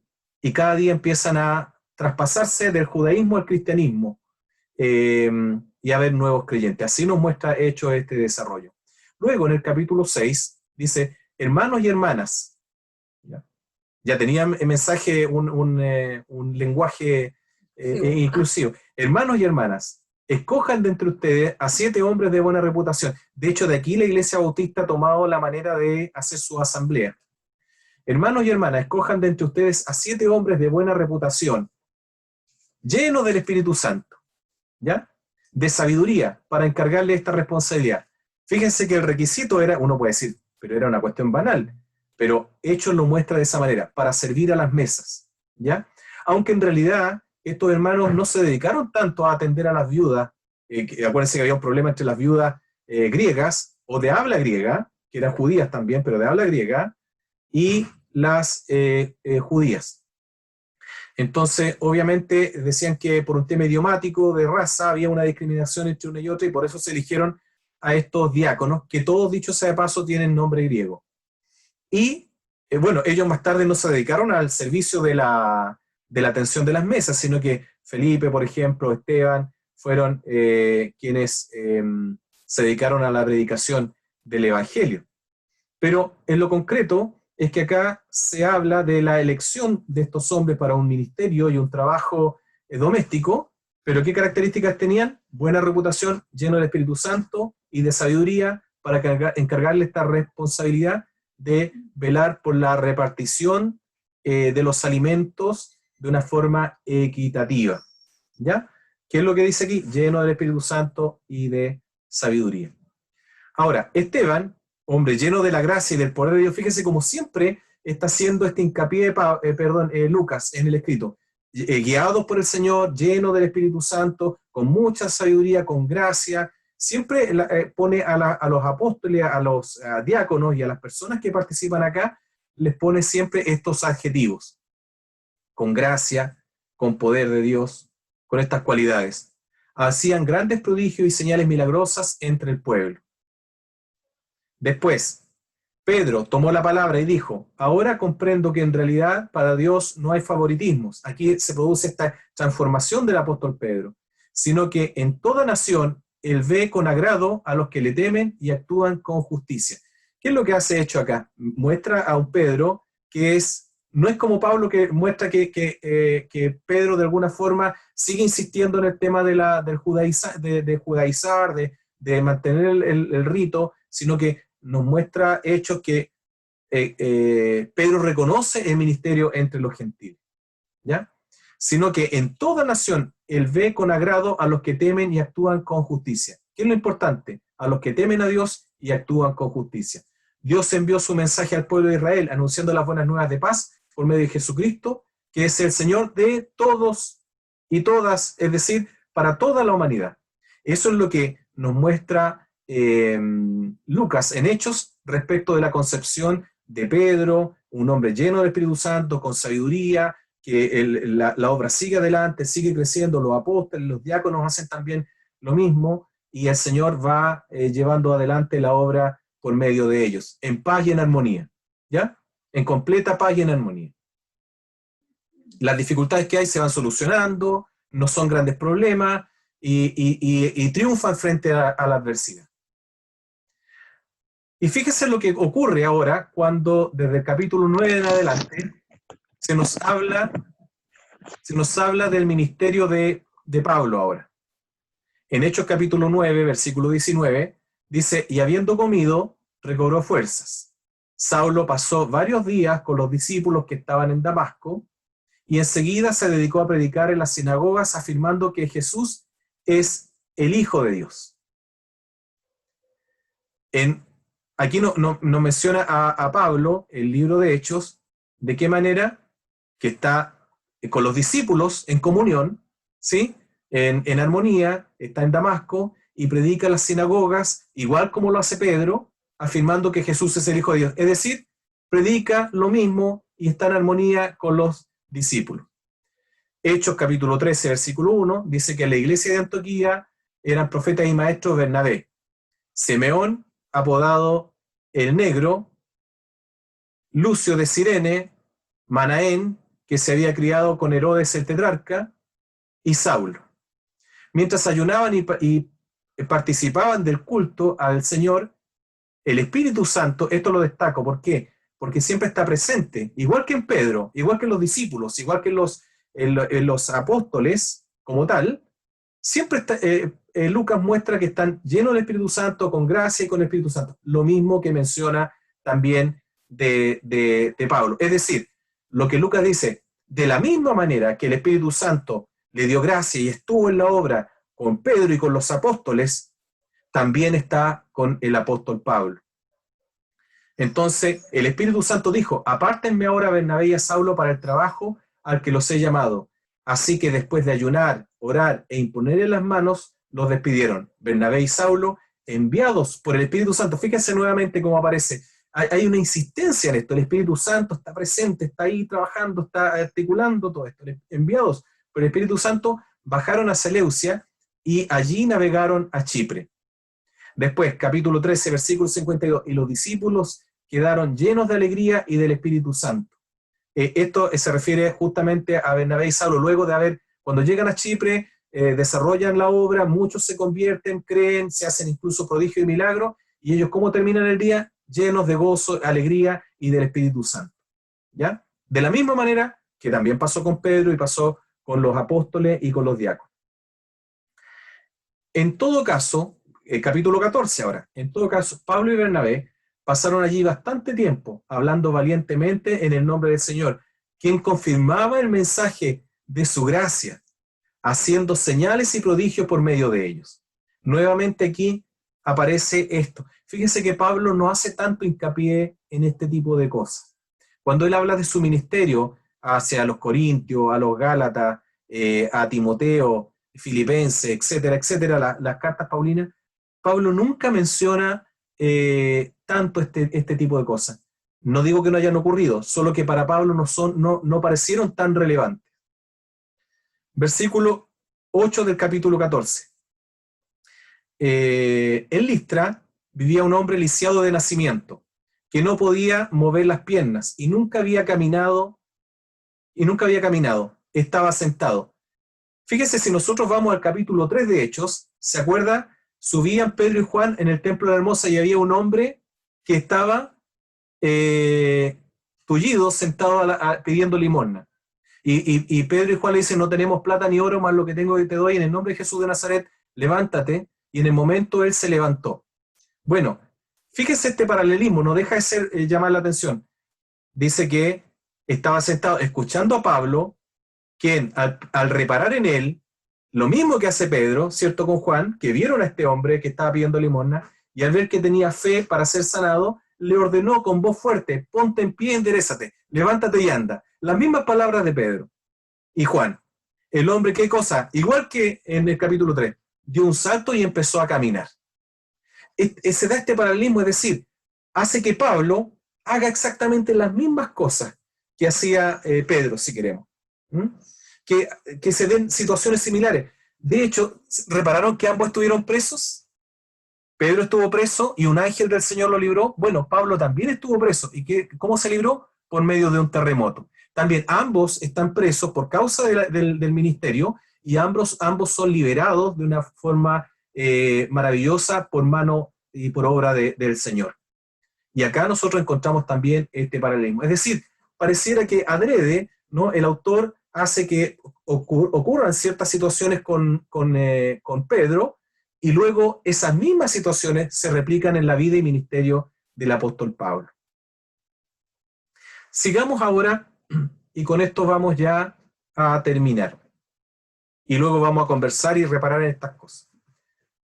cada día empiezan a traspasarse del judaísmo al cristianismo y a haber nuevos creyentes. Así nos muestra hecho este desarrollo. Luego, en el capítulo 6, dice, hermanos y hermanas, ya tenían el mensaje, un lenguaje inclusivo. Hermanos y hermanas, escojan de entre ustedes a 7 hombres de buena reputación. De hecho, de aquí la Iglesia Bautista ha tomado la manera de hacer su asamblea. Hermanos y hermanas, escojan de entre ustedes a 7 hombres de buena reputación, llenos del Espíritu Santo, ¿ya? De sabiduría, para encargarle esta responsabilidad. Fíjense que el requisito era, uno puede decir, pero era una cuestión banal, pero Hechos lo muestra de esa manera, para servir a las mesas, ¿ya? Aunque en realidad estos hermanos no se dedicaron tanto a atender a las viudas, acuérdense que había un problema entre las viudas griegas, o de habla griega, que eran judías también, pero de habla griega, y las judías. Entonces, obviamente, decían que por un tema idiomático, de raza, había una discriminación entre una y otra, y por eso se eligieron a estos diáconos, que todos, dicho sea de paso, tienen nombre griego. Y, bueno, ellos más tarde no se dedicaron al servicio de la atención de las mesas, sino que Felipe, por ejemplo, Esteban, fueron quienes se dedicaron a la predicación del Evangelio. Pero en lo concreto es que acá se habla de la elección de estos hombres para un ministerio y un trabajo doméstico, pero ¿qué características tenían? Buena reputación, lleno del Espíritu Santo y de sabiduría para encargarle esta responsabilidad de velar por la repartición de los alimentos de una forma equitativa. ¿Ya? ¿Qué es lo que dice aquí? Lleno del Espíritu Santo y de sabiduría. Ahora, Esteban, hombre lleno de la gracia y del poder de Dios, fíjese como siempre está haciendo este hincapié, Lucas, en el escrito. Guiados por el Señor, lleno del Espíritu Santo, con mucha sabiduría, con gracia, siempre pone a los apóstoles, a los diáconos y a las personas que participan acá, les pone siempre estos adjetivos, con gracia, con poder de Dios, con estas cualidades. Hacían grandes prodigios y señales milagrosas entre el pueblo. Después, Pedro tomó la palabra y dijo, ahora comprendo que en realidad para Dios no hay favoritismos. Aquí se produce esta transformación del apóstol Pedro, sino que en toda nación él ve con agrado a los que le temen y actúan con justicia. ¿Qué es lo que hace hecho acá? Muestra a un Pedro que no es como Pablo, que muestra que Pedro de alguna forma sigue insistiendo en el tema de judaizar, de mantener el rito, sino que nos muestra hechos que Pedro reconoce el ministerio entre los gentiles, ¿ya? Sino que en toda nación Él ve con agrado a los que temen y actúan con justicia. ¿Qué es lo importante? A los que temen a Dios y actúan con justicia. Dios envió su mensaje al pueblo de Israel anunciando las buenas nuevas de paz por medio de Jesucristo, que es el Señor de todos y todas, es decir, para toda la humanidad. Eso es lo que nos muestra Lucas en Hechos respecto de la concepción de Pedro, un hombre lleno del Espíritu Santo, con sabiduría, que la obra sigue adelante, sigue creciendo, los apóstoles, los diáconos hacen también lo mismo, y el Señor va llevando adelante la obra por medio de ellos, en paz y en armonía, ¿ya? En completa paz y en armonía. Las dificultades que hay se van solucionando, no son grandes problemas, y triunfan frente a la adversidad. Y fíjese lo que ocurre ahora cuando desde el capítulo 9 en adelante se nos habla del ministerio de Pablo ahora. En Hechos capítulo 9, versículo 19, dice, y habiendo comido, recobró fuerzas. Saulo pasó varios días con los discípulos que estaban en Damasco, y enseguida se dedicó a predicar en las sinagogas, afirmando que Jesús es el Hijo de Dios. Aquí no menciona a Pablo, el libro de Hechos, de qué manera que está con los discípulos en comunión, ¿sí? En armonía, está en Damasco y predica en las sinagogas, igual como lo hace Pedro, afirmando que Jesús es el Hijo de Dios. Es decir, predica lo mismo y está en armonía con los discípulos. Hechos capítulo 13, versículo 1, dice que en la iglesia de Antioquía eran profetas y maestros Bernabé, Simeón, apodado el Negro, Lucio de Cirene, Manaén, que se había criado con Herodes el tetrarca, y Saulo. Mientras ayunaban y participaban del culto al Señor, el Espíritu Santo, esto lo destaco, ¿por qué? Porque siempre está presente, igual que en Pedro, igual que en los discípulos, igual que en los apóstoles como tal, siempre está, Lucas muestra que están llenos del Espíritu Santo, con gracia y con el Espíritu Santo. Lo mismo que menciona también de Pablo. Es decir, lo que Lucas dice, de la misma manera que el Espíritu Santo le dio gracia y estuvo en la obra con Pedro y con los apóstoles, también está con el apóstol Pablo. Entonces, el Espíritu Santo dijo, apártenme ahora a Bernabé y a Saulo para el trabajo al que los he llamado. Así que después de ayunar, orar e imponerle las manos, los despidieron. Bernabé y Saulo, enviados por el Espíritu Santo. Fíjense nuevamente cómo aparece. Hay una insistencia en esto. El Espíritu Santo está presente, está ahí trabajando, está articulando todo esto. Enviados por el Espíritu Santo, bajaron a Seleucia y allí navegaron a Chipre. Después, capítulo 13, versículo 52, y los discípulos quedaron llenos de alegría y del Espíritu Santo. Esto se refiere justamente a Bernabé y Saulo, luego de haber, cuando llegan a Chipre, desarrollan la obra, muchos se convierten, creen, se hacen incluso prodigios y milagros, y ellos, ¿cómo terminan el día? Llenos de gozo, alegría y del Espíritu Santo. ¿Ya? De la misma manera que también pasó con Pedro y pasó con los apóstoles y con los diáconos. En todo caso, capítulo 14 ahora, en todo caso, Pablo y Bernabé pasaron allí bastante tiempo hablando valientemente en el nombre del Señor, quien confirmaba el mensaje de su gracia, haciendo señales y prodigios por medio de ellos. Nuevamente aquí aparece esto. Fíjense que Pablo no hace tanto hincapié en este tipo de cosas. Cuando él habla de su ministerio hacia los corintios, a los gálatas, a Timoteo, Filipenses, etcétera, etcétera, las cartas paulinas, Pablo nunca menciona tanto este tipo de cosas. No digo que no hayan ocurrido, solo que para Pablo no parecieron tan relevantes. Versículo 8 del capítulo 14. En Listra vivía un hombre lisiado de nacimiento, que no podía mover las piernas y nunca había caminado, estaba sentado. Fíjese, si nosotros vamos al capítulo 3 de Hechos, ¿se acuerda? Subían Pedro y Juan en el templo de la Hermosa y había un hombre que estaba tullido, sentado pidiendo limosna. Y Pedro y Juan le dicen, no tenemos plata ni oro, más lo que tengo que te doy, en el nombre de Jesús de Nazaret, levántate. Y en el momento él se levantó. Bueno, fíjese este paralelismo, no deja de ser llamar la atención. Dice que estaba sentado escuchando a Pablo, quien al reparar en él, lo mismo que hace Pedro, ¿cierto? Con Juan, que vieron a este hombre que estaba pidiendo limosna, y al ver que tenía fe para ser sanado, le ordenó con voz fuerte: ponte en pie, enderézate, levántate y anda. Las mismas palabras de Pedro y Juan. El hombre, ¿qué cosa? Igual que en el capítulo 3, dio un salto y empezó a caminar. Se da este paralelismo, es decir, hace que Pablo haga exactamente las mismas cosas que hacía Pedro, si queremos. Que se den situaciones similares. De hecho, ¿repararon que ambos estuvieron presos? Pedro estuvo preso y un ángel del Señor lo libró. Bueno, Pablo también estuvo preso. ¿Y cómo se libró? Por medio de un terremoto. También ambos están presos por causa del ministerio, y ambos son liberados de una forma maravillosa por mano y por obra del Señor. Y acá nosotros encontramos también este paralelismo. Es decir, pareciera que adrede, ¿no?, el autor hace que ocurran ciertas situaciones con Pedro, y luego esas mismas situaciones se replican en la vida y ministerio del apóstol Pablo. Sigamos ahora, y con esto vamos ya a terminar. Y luego vamos a conversar y reparar en estas cosas.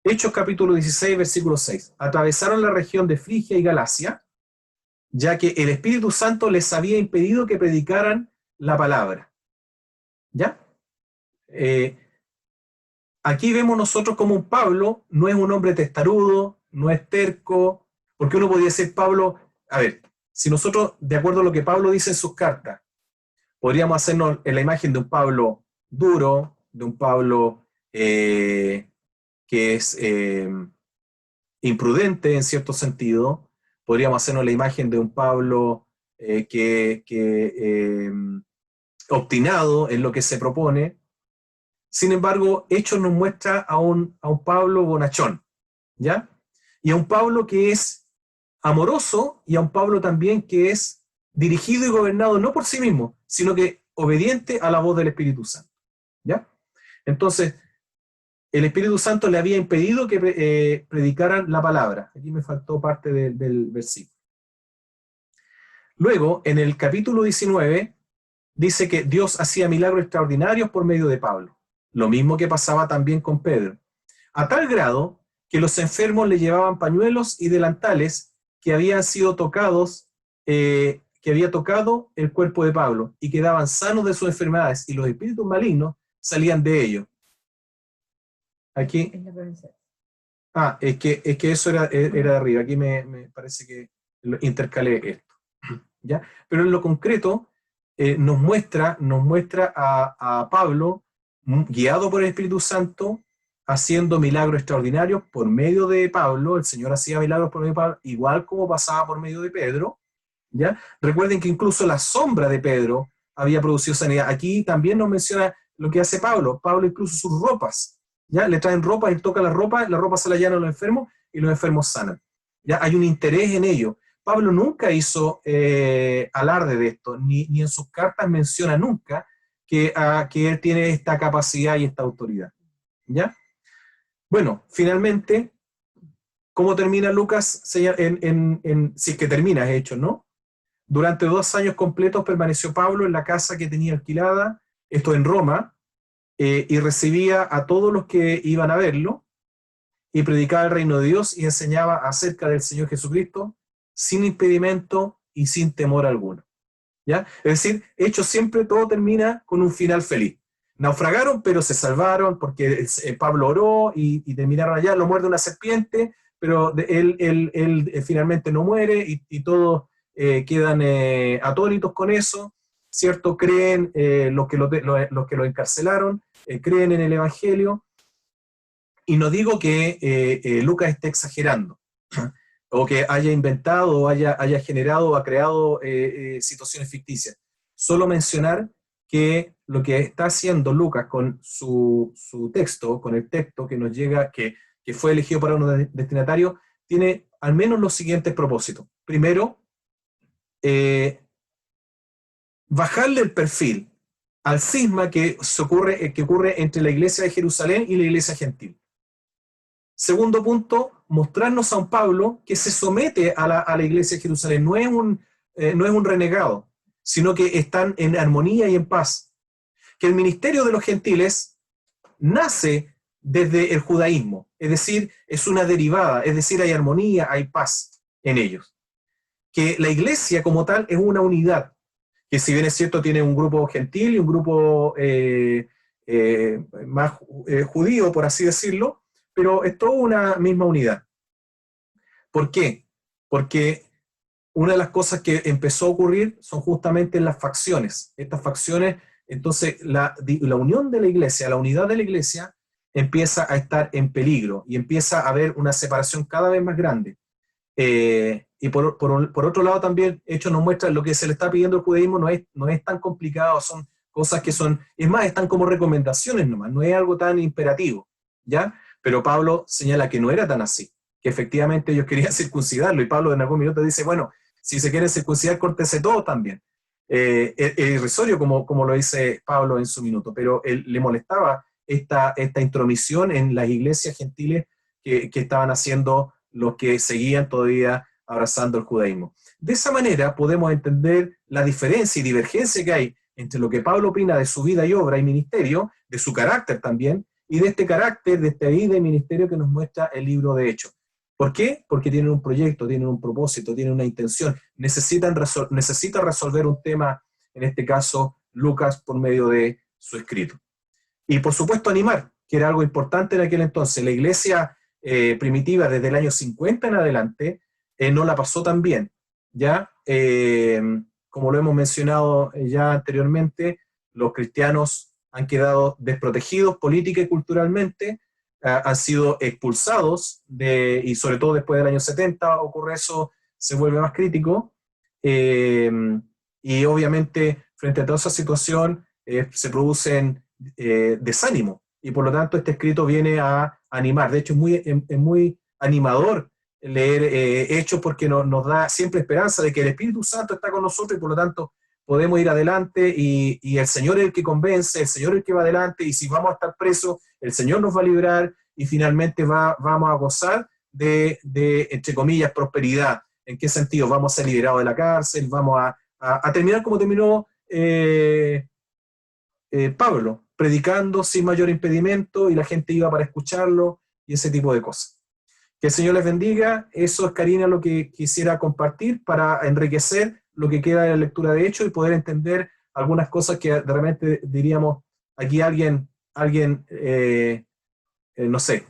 Hechos capítulo 16, versículo 6. Atravesaron la región de Frigia y Galacia, ya que el Espíritu Santo les había impedido que predicaran la palabra. ¿Ya? Aquí vemos nosotros como un Pablo no es un hombre testarudo, no es terco, porque uno podría decir Pablo, a ver, si nosotros, de acuerdo a lo que Pablo dice en sus cartas, podríamos hacernos en la imagen de un Pablo duro, de un Pablo que es imprudente en cierto sentido, podríamos hacernos la imagen de un Pablo obstinado en lo que se propone. Sin embargo, Hechos nos muestra a un Pablo bonachón, ¿ya? Y a un Pablo que es amoroso, y a un Pablo también que es dirigido y gobernado no por sí mismo, sino que obediente a la voz del Espíritu Santo, ¿ya? Entonces, el Espíritu Santo le había impedido que predicaran la palabra. Aquí me faltó parte del versículo. Luego, en el capítulo 19, dice que Dios hacía milagros extraordinarios por medio de Pablo. Lo mismo que pasaba también con Pedro. A tal grado que los enfermos le llevaban pañuelos y delantales que habían sido tocados, que había tocado el cuerpo de Pablo, y quedaban sanos de sus enfermedades, y los espíritus malignos salían de ellos. Aquí. Es que eso era de arriba. Aquí me parece que intercalé esto. ¿Ya? Pero en lo concreto nos muestra a Pablo, guiado por el Espíritu Santo, haciendo milagros extraordinarios por medio de Pablo. El Señor hacía milagros por medio de Pablo, igual como pasaba por medio de Pedro. ¿Ya? Recuerden que incluso la sombra de Pedro había producido sanidad. Aquí también nos menciona lo que hace Pablo. Pablo incluso sus ropas, ¿ya? Le traen ropa, él toca la ropa se la llenan a los enfermos y los enfermos sanan. ¿Ya? Hay un interés en ello. Pablo nunca hizo alarde de esto, ni en sus cartas menciona nunca que él tiene esta capacidad y esta autoridad. ¿Ya? Bueno, finalmente, ¿cómo termina Lucas? Si es que termina, es hecho, ¿no? Durante 2 años completos permaneció Pablo en la casa que tenía alquilada, esto en Roma, y recibía a todos los que iban a verlo, y predicaba el reino de Dios y enseñaba acerca del Señor Jesucristo sin impedimento y sin temor alguno. ¿Ya? Es decir, Hechos siempre todo termina con un final feliz. Naufragaron, pero se salvaron porque Pablo oró y terminaron allá. Lo muerde una serpiente, pero él finalmente no muere, y todos quedan atónitos con eso, ¿cierto? Creen los que lo encarcelaron, creen en el Evangelio. Y no digo que Lucas esté exagerando, o que haya inventado, o haya generado o ha creado situaciones ficticias. Solo mencionar que lo que está haciendo Lucas con su texto, con el texto que nos llega, que fue elegido para un destinatario, tiene al menos los siguientes propósitos. Primero, bajarle el perfil al cisma que ocurre entre la iglesia de Jerusalén y la iglesia gentil. Segundo punto, mostrarnos a un Pablo que se somete a la iglesia de Jerusalén. No es un renegado, sino que están en armonía y en paz. que el ministerio de los gentiles nace desde el judaísmo, es decir, es una derivada, es decir, hay armonía, hay paz en ellos. Que la iglesia como tal es una unidad, que si bien es cierto tiene un grupo gentil y un grupo más judío, por así decirlo, pero es toda una misma unidad. ¿Por qué? Porque una de las cosas que empezó a ocurrir son justamente las facciones. Estas facciones, entonces la unión de la iglesia, la unidad de la iglesia, empieza a estar en peligro y empieza a haber una separación cada vez más grande. Y por otro lado también, Hechos nos muestra lo que se le está pidiendo al judaísmo no es tan complicado, son cosas que son, es más, están como recomendaciones nomás, no es algo tan imperativo, ¿ya? Pero Pablo señala que no era tan así, que efectivamente ellos querían circuncidarlo, y Pablo en algún minuto dice, bueno, si se quieren circuncidar, córtese todo también. Es irrisorio como lo dice Pablo en su minuto, pero él le molestaba esta intromisión en las iglesias gentiles que estaban haciendo los que seguían todavía abrazando el judaísmo. De esa manera podemos entender la diferencia y divergencia que hay entre lo que Pablo opina de su vida y obra y ministerio, de su carácter también, y de este carácter, de esta vida y ministerio que nos muestra el libro de Hechos. ¿Por qué? Porque tienen un proyecto, tienen un propósito, tienen una intención, necesitan resolver un tema, en este caso Lucas, por medio de su escrito. Y por supuesto animar, que era algo importante en aquel entonces. La iglesia primitiva desde el año 50 en adelante no la pasó tan bien, ¿ya? Como lo hemos mencionado ya anteriormente, los cristianos han quedado desprotegidos política y culturalmente, han sido expulsados, y sobre todo después del año 70 ocurre eso, se vuelve más crítico, eh, y obviamente frente a toda esa situación se producen desánimo, y por lo tanto este escrito viene a animar. De hecho es muy animador leer Hechos porque nos da siempre esperanza de que el Espíritu Santo está con nosotros y por lo tanto podemos ir adelante y el Señor es el que convence, el Señor es el que va adelante, y si vamos a estar presos, el Señor nos va a librar y finalmente vamos a gozar de, entre comillas, prosperidad. ¿En qué sentido? Vamos a ser liberados de la cárcel, vamos a terminar como terminó Pablo, predicando sin mayor impedimento y la gente iba para escucharlo y ese tipo de cosas. Que el Señor les bendiga. Eso es, Karina, lo que quisiera compartir para enriquecer lo que queda de la lectura de Hechos y poder entender algunas cosas que de repente diríamos, aquí alguien no sé,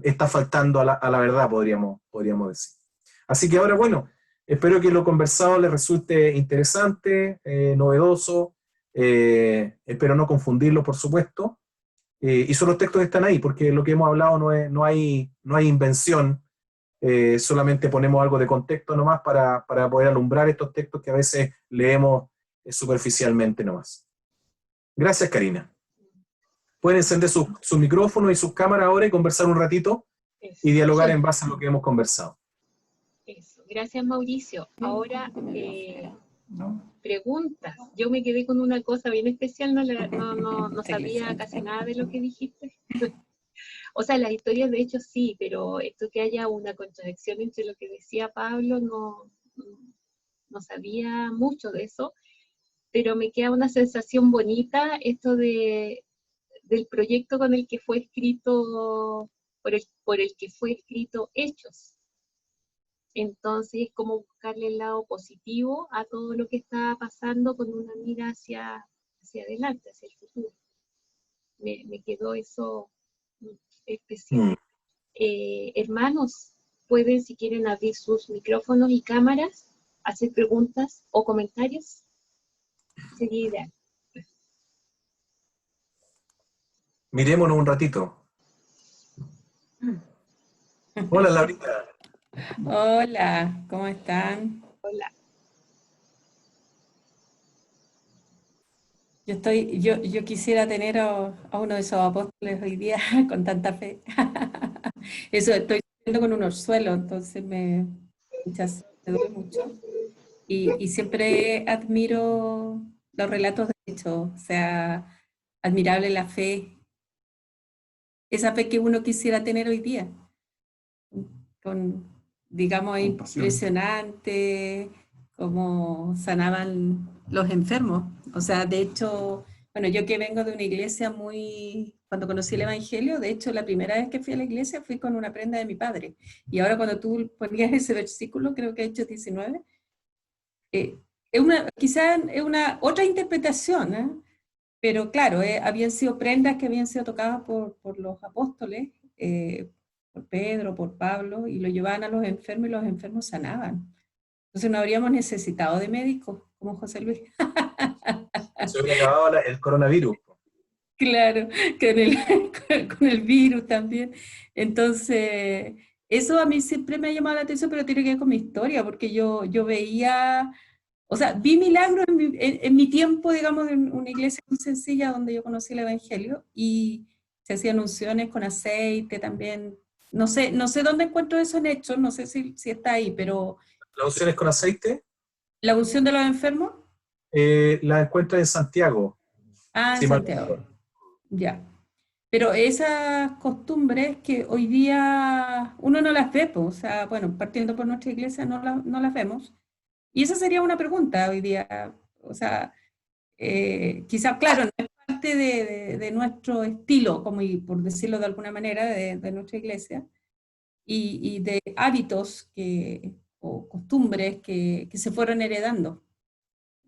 está faltando a la verdad, podríamos decir. Así que ahora, bueno, espero que lo conversado les resulte interesante, novedoso, espero no confundirlo, por supuesto, y son los textos que están ahí, porque lo que hemos hablado no hay invención, solamente ponemos algo de contexto nomás para poder alumbrar estos textos que a veces leemos superficialmente nomás. Gracias, Karina. Pueden encender su micrófono y sus cámaras ahora y conversar un ratito y Eso, dialogar en base a lo que hemos conversado. eso. Gracias, Mauricio. Ahora, preguntas. Yo me quedé con una cosa bien especial, no sabía casi nada de lo que dijiste. O sea, las historias de hecho sí, pero esto que haya una contradicción entre lo que decía Pablo, no sabía mucho de eso, pero me queda una sensación bonita esto del proyecto con el que fue escrito, por el que fue escrito Hechos. Entonces es como buscarle el lado positivo a todo lo que está pasando con una mira hacia adelante, hacia el futuro. Me quedó eso especial. Hermanos, pueden, si quieren, abrir sus micrófonos y cámaras, hacer preguntas o comentarios. Sería ideal. Mirémonos un ratito. Hola, Laurita. Hola, ¿cómo están? Hola. Yo quisiera tener a uno de esos apóstoles hoy día con tanta fe. Eso, estoy sufriendo con un orzuelo, entonces me duele mucho. Y siempre admiro los relatos de Hechos, o sea, admirable la fe, esa fe que uno quisiera tener hoy día, digamos, impresionante, cómo sanaban los enfermos. O sea, de hecho, Bueno, yo que vengo de una iglesia cuando conocí el Evangelio, de hecho la primera vez que fui a la iglesia fui con una prenda de mi padre. Y ahora cuando tú ponías ese versículo, creo que Hechos 19, quizás es una otra interpretación, ¿eh? Pero claro, habían sido prendas que habían sido tocadas por los apóstoles, por Pedro, por Pablo, y lo llevaban a los enfermos y los enfermos sanaban. Entonces no habríamos necesitado de médicos como José Luis. Se hubiera acabado el coronavirus. Claro, con el virus también. Entonces, eso a mí siempre me ha llamado la atención, pero tiene que ver con mi historia, porque yo veía, o sea, vi milagros en mi tiempo, digamos, en una iglesia muy sencilla donde yo conocí el Evangelio, y se hacían unciones con aceite también. No sé dónde encuentro eso en Hechos, no sé si está ahí, pero Las unciones con aceite la unción de los enfermos, la encuentra en Santiago. en Si mal no Santiago, recuerdo. ya. Pero esas costumbres que hoy día uno no las ve, pues, o sea, bueno, partiendo por nuestra iglesia no las vemos. Y esa sería una pregunta hoy día, o sea, quizás, claro, no es parte de nuestro estilo, como por decirlo de alguna manera, de nuestra iglesia, y de hábitos o costumbres que se fueron heredando.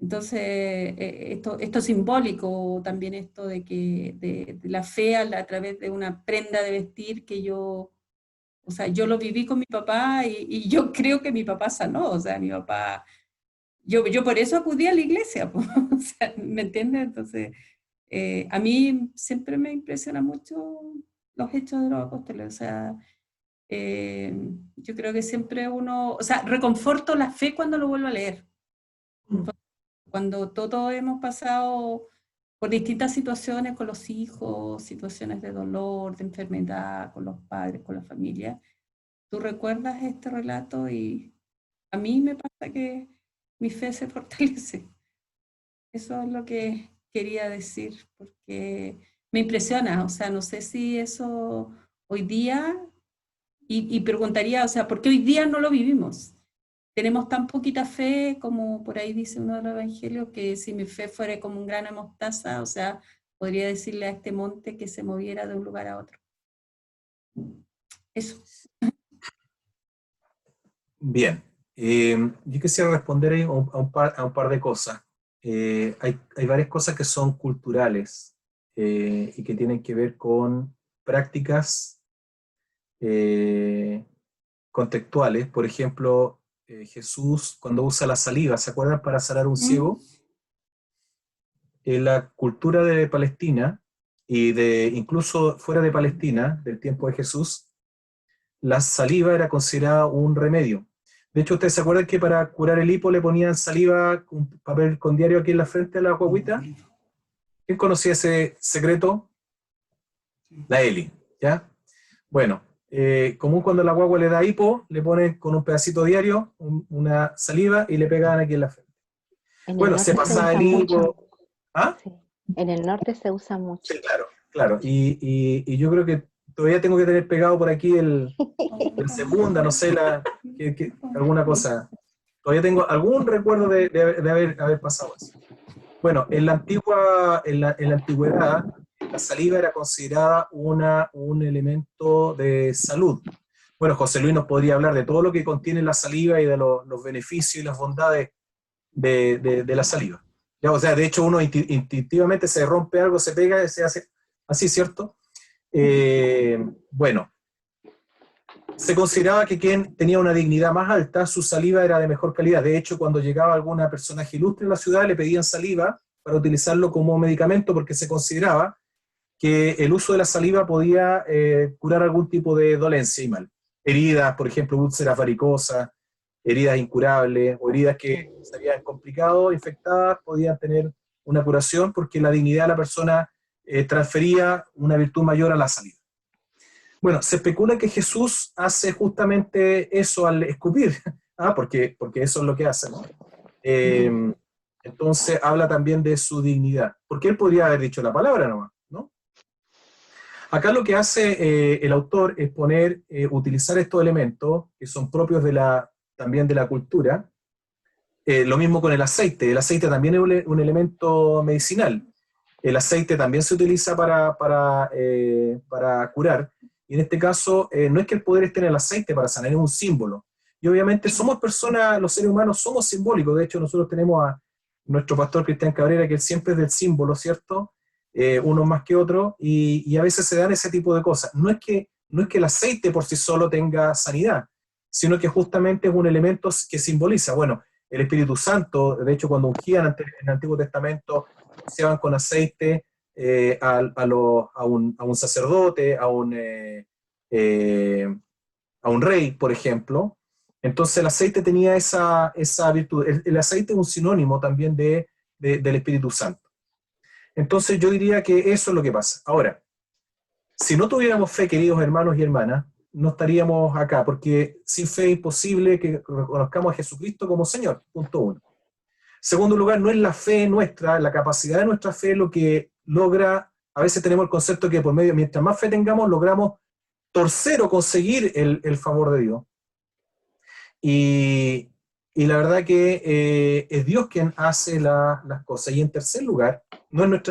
Entonces, esto simbólico, también esto de la fe a través de una prenda de vestir que o sea, yo lo viví con mi papá y yo creo que mi papá sanó, o sea, mi papá, yo por eso acudí a la iglesia, po, o sea, ¿me entiendes? Entonces, a mí siempre me impresiona mucho los hechos de los apóstoles, o sea, yo creo que siempre o sea, reconforto la fe cuando lo vuelvo a leer. Cuando todos hemos pasado por distintas situaciones con los hijos, situaciones de dolor, de enfermedad, con los padres, con la familia, tú recuerdas este relato y a mí me pasa que mi fe se fortalece. Eso es lo que quería decir, porque me impresiona, o sea, no sé si eso hoy día, y preguntaría, o sea, ¿por qué hoy día no lo vivimos? Tenemos tan poquita fe, como por ahí dice uno de los evangelios, que si mi fe fuera como un grano de mostaza, o sea, podría decirle a este monte que se moviera de un lugar a otro. Eso. Bien. Yo quisiera responder ahí a un par de cosas. Hay varias cosas que son culturales y que tienen que ver con prácticas contextuales. Por ejemplo, Jesús cuando usa la saliva, ¿se acuerdan? Para sanar a un ciego. En la cultura de Palestina y incluso fuera de Palestina, del tiempo de Jesús, la saliva era considerada un remedio. De hecho, ¿ustedes se acuerdan que para curar el hipo le ponían saliva con papel con diario aquí en la frente a la guaguita? ¿Quién conocía ese secreto? La Eli, ¿ya? Bueno, común cuando la guagua le da hipo, le ponen con un pedacito diario una saliva y le pegaban aquí en la frente. Bueno, se pasaba el hipo. ¿Ah? Sí. En el norte se usa mucho. Sí, claro, claro. Y yo creo que todavía tengo que tener pegado por aquí la segunda, no sé, alguna cosa. Todavía tengo algún recuerdo de haber pasado eso. Bueno, en la antigüedad, la saliva era considerada un elemento de salud. Bueno, José Luis nos podría hablar de todo lo que contiene la saliva y de los beneficios y las bondades de la saliva. Ya, o sea, de hecho uno instintivamente se rompe algo, se pega, se hace así, ¿cierto? Bueno, se consideraba que quien tenía una dignidad más alta, su saliva era de mejor calidad. De hecho, cuando llegaba alguna personaje ilustre en la ciudad, le pedían saliva para utilizarlo como medicamento porque se consideraba que el uso de la saliva podía curar algún tipo de dolencia y mal. Heridas, por ejemplo, úlceras varicosas, heridas incurables o heridas que se habían complicado, infectadas, podían tener una curación porque la dignidad de la persona transfería una virtud mayor a la saliva. Bueno, se especula que Jesús hace justamente eso al escupir, porque eso es lo que hace, ¿no? Entonces habla también de su dignidad, porque él podría haber dicho la palabra nomás, ¿no? Acá lo que hace el autor es utilizar estos elementos que son propios también de la cultura. Lo mismo con el aceite también es un elemento medicinal. El aceite también se utiliza para curar, y en este caso no es que el poder esté en el aceite para sanar, es un símbolo. Y obviamente somos personas, los seres humanos somos simbólicos. De hecho, nosotros tenemos a nuestro pastor Cristian Cabrera, que él siempre es del símbolo, ¿cierto? Unos más que otros, y a veces se dan ese tipo de cosas. No es que el aceite por sí solo tenga sanidad, sino que justamente es un elemento que simboliza. Bueno, el Espíritu Santo, de hecho, cuando ungían en el Antiguo Testamento, rociaban con aceite a un sacerdote, a un rey, por ejemplo. Entonces el aceite tenía esa virtud. El aceite es un sinónimo también del Espíritu Santo. Entonces yo diría que eso es lo que pasa. Ahora, si no tuviéramos fe, queridos hermanos y hermanas, no estaríamos acá, porque sin fe es imposible que reconozcamos a Jesucristo como Señor, punto uno. Segundo lugar, no es la fe nuestra, la capacidad de nuestra fe lo que logra, a veces tenemos el concepto que por medio, mientras más fe tengamos, logramos torcer o conseguir el favor de Dios. Y la verdad que es Dios quien hace las cosas. Y en tercer lugar, no es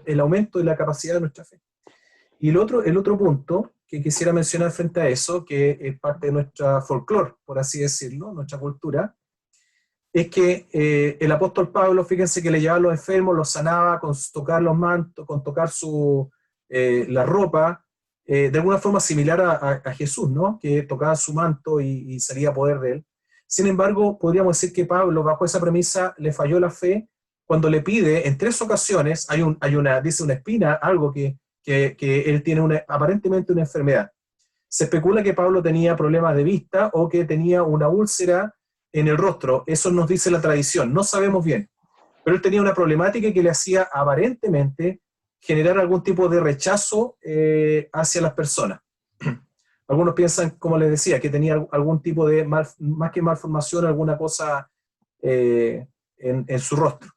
el aumento de la capacidad de nuestra fe. Y el otro punto que quisiera mencionar frente a eso, que es parte de nuestra folclore, por así decirlo, nuestra cultura, es que el apóstol Pablo, fíjense que le llevaba a los enfermos, los sanaba con tocar los mantos, con tocar la ropa, de alguna forma similar a Jesús, ¿no? Que tocaba su manto y salía poder de él. Sin embargo, podríamos decir que Pablo, bajo esa premisa, le falló la fe cuando le pide, en 3 ocasiones, dice una espina, algo que él tiene aparentemente una enfermedad. Se especula que Pablo tenía problemas de vista o que tenía una úlcera en el rostro. Eso nos dice la tradición, no sabemos bien. Pero él tenía una problemática que le hacía aparentemente generar algún tipo de rechazo hacia las personas. Algunos piensan, como les decía, que tenía algún tipo de, más que malformación, alguna cosa en su rostro.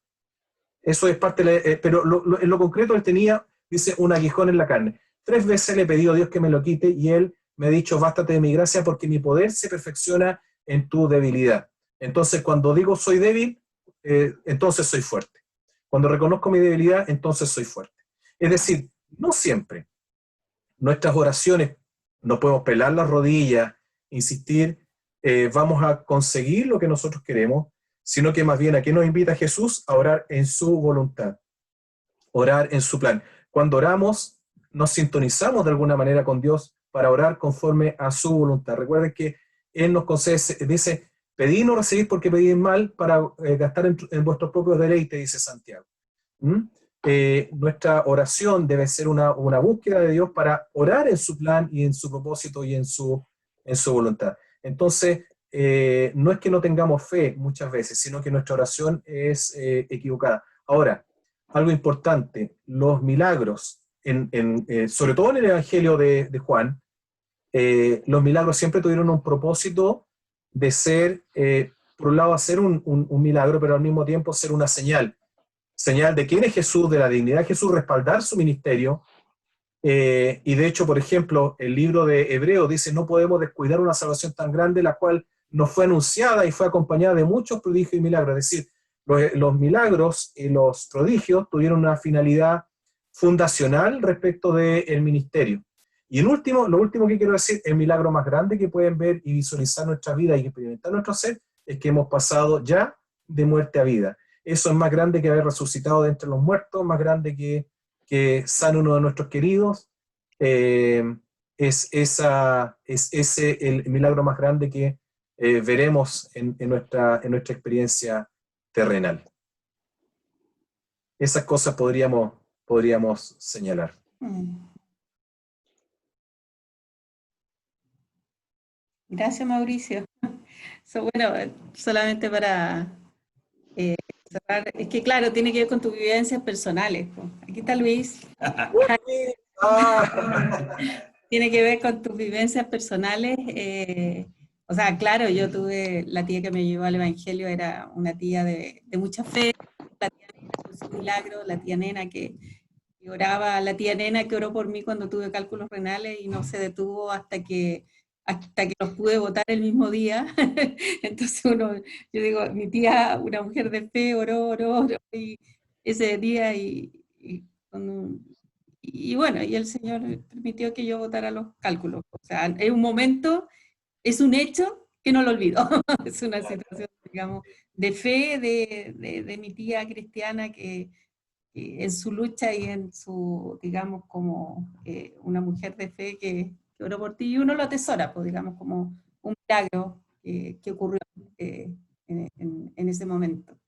Eso es parte, pero en lo concreto él tenía, dice, un aguijón en la carne. 3 veces le he pedido a Dios que me lo quite y él me ha dicho, bástate de mi gracia porque mi poder se perfecciona en tu debilidad. Entonces, cuando digo soy débil, entonces soy fuerte. Cuando reconozco mi debilidad, entonces soy fuerte. Es decir, no siempre nuestras oraciones, no podemos pelar las rodillas, insistir, vamos a conseguir lo que nosotros queremos, sino que más bien, ¿a qué nos invita Jesús? A orar en su voluntad, orar en su plan. Cuando oramos, nos sintonizamos de alguna manera con Dios para orar conforme a su voluntad. Recuerden que Él nos concede, dice, pedid y no recibid porque pedid mal para gastar en vuestros propios deleites, dice Santiago. Nuestra oración debe ser una búsqueda de Dios para orar en su plan y en su propósito y en su voluntad. Entonces, no es que no tengamos fe muchas veces, sino que nuestra oración es equivocada. Ahora, algo importante, los milagros, sobre todo en el Evangelio de Juan, los milagros siempre tuvieron un propósito de ser, por un lado, hacer un milagro, pero al mismo tiempo ser una señal de quién es Jesús, de la dignidad de Jesús, respaldar su ministerio. Y de hecho, por ejemplo, el libro de Hebreos dice, no podemos descuidar una salvación tan grande, la cual nos fue anunciada y fue acompañada de muchos prodigios y milagros. Es decir, los milagros y los prodigios tuvieron una finalidad fundacional respecto del ministerio. Y lo último que quiero decir, el milagro más grande que pueden ver y visualizar nuestra vida y experimentar nuestro ser, es que hemos pasado ya de muerte a vida. Eso es más grande que haber resucitado de entre los muertos, más grande que sane uno de nuestros queridos. Es ese el milagro más grande que veremos en nuestra experiencia terrenal. Esas cosas podríamos señalar. Gracias, Mauricio. Bueno, solamente para cerrar, es que claro, tiene que ver con tus vivencias personales. Aquí está Luis. Tiene que ver con tus vivencias personales. O sea, claro, yo tuve, la tía que me llevó al Evangelio era una tía de mucha fe, la tía Nena con su milagro, la tía Nena que oraba, la tía Nena que oró por mí cuando tuve cálculos renales y no se detuvo hasta que los pude votar el mismo día. Entonces yo digo, mi tía, una mujer de fe, oró y ese día y y bueno, y el Señor permitió que yo votara los cálculos. O sea, es un momento, es un hecho que no lo olvido. Es una situación, digamos, de fe de mi tía cristiana que en su lucha y en su, digamos, como una mujer de fe que oró por ti, y uno lo atesora, pues, digamos, como un milagro que ocurrió en ese momento.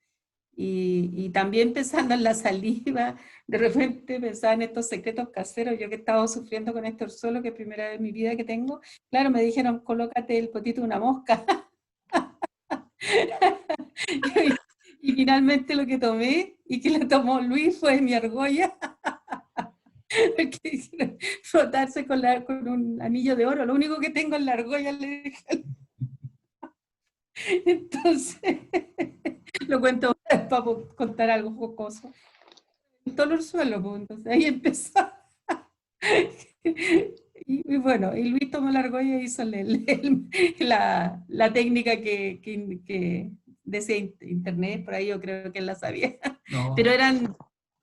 Y también pensando en la saliva, de repente pensaba en estos secretos caseros, yo que he estado sufriendo con este orzuelo, que es primera vez en mi vida que tengo, claro, me dijeron, colócate el potito de una mosca. Y finalmente lo que tomé, y que lo tomó Luis, fue mi argolla, que dijeron, frotarse con un anillo de oro, lo único que tengo es la argolla, le dije. Entonces, lo cuento para contar algo jocoso. Todo el suelo, pues, entonces ahí empezó. Y bueno, y Luis tomó la argolla y hizo la técnica que decía internet, por ahí yo creo que él la sabía. No, Pero eran,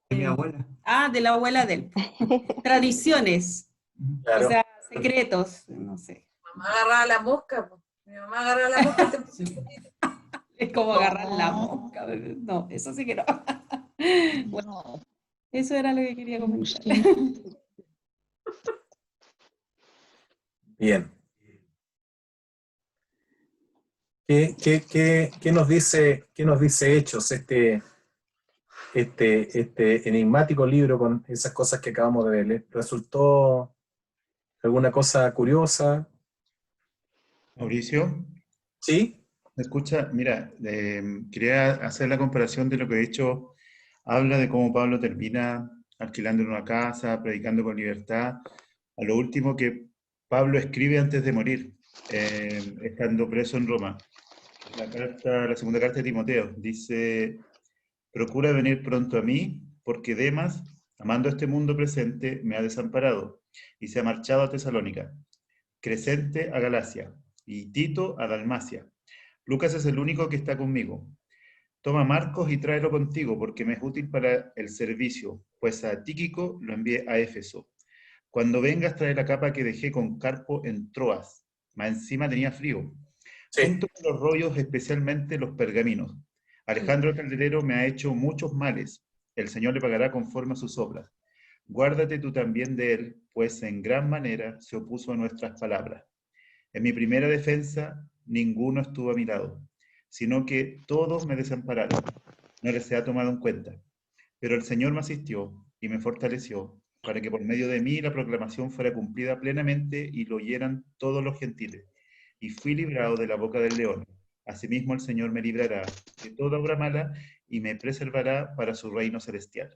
de mi abuela. de la abuela de él. Tradiciones, o Claro. sea, secretos, no sé. Mamá agarraba la mosca, po. Mi mamá agarraba la mosca y te Sí. Es como agarrar la mosca. No, eso sí que no. Bueno, eso era lo que quería comentar. Bien. ¿Qué nos dice Hechos, este enigmático libro con esas cosas que acabamos de ver? ¿Les resultó alguna cosa curiosa? Mauricio, ¿Sí? ¿me escucha? Mira, quería hacer la comparación de lo que he hecho. Habla de cómo Pablo termina alquilando en una casa, predicando con libertad. A lo último que Pablo escribe antes de morir, estando preso en Roma. La segunda carta de Timoteo, dice: procura venir pronto a mí, porque Demas, amando este mundo presente, me ha desamparado y se ha marchado a Tesalónica. Crescente a Galacia y Tito a Dalmacia. Lucas es el único que está conmigo. Toma Marcos y tráelo contigo, porque me es útil para el servicio, pues a Tíquico lo envié a Éfeso. Cuando vengas, trae la capa que dejé con Carpo en Troas. Más encima tenía frío. Sí. Junto con los rollos, especialmente los pergaminos. Alejandro el calderero me ha hecho muchos males. El Señor le pagará conforme a sus obras. Guárdate tú también de él, pues en gran manera se opuso a nuestras palabras. En mi primera defensa, ninguno estuvo a mi lado, sino que todos me desampararon. No les he tomado en cuenta. Pero el Señor me asistió y me fortaleció para que por medio de mí la proclamación fuera cumplida plenamente y lo oyeran todos los gentiles. Y fui librado de la boca del león. Asimismo el Señor me librará de toda obra mala y me preservará para su reino celestial.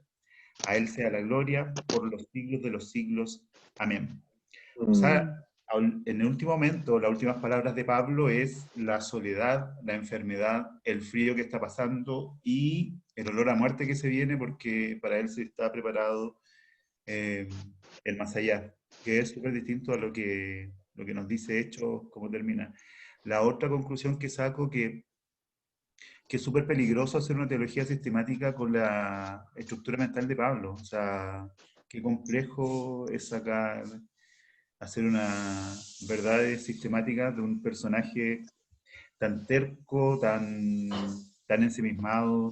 A Él sea la gloria por los siglos de los siglos. Amén. O sea, en el último momento, las últimas palabras de Pablo es la soledad, la enfermedad, el frío que está pasando y el olor a muerte que se viene, porque para él se está preparado el más allá, que es súper distinto a lo que nos dice Hechos, cómo termina. La otra conclusión que saco, que es súper peligroso hacer una teología sistemática con la estructura mental de Pablo. O sea, qué complejo es sacar, hacer una verdad sistemática de un personaje tan terco, tan ensimismado,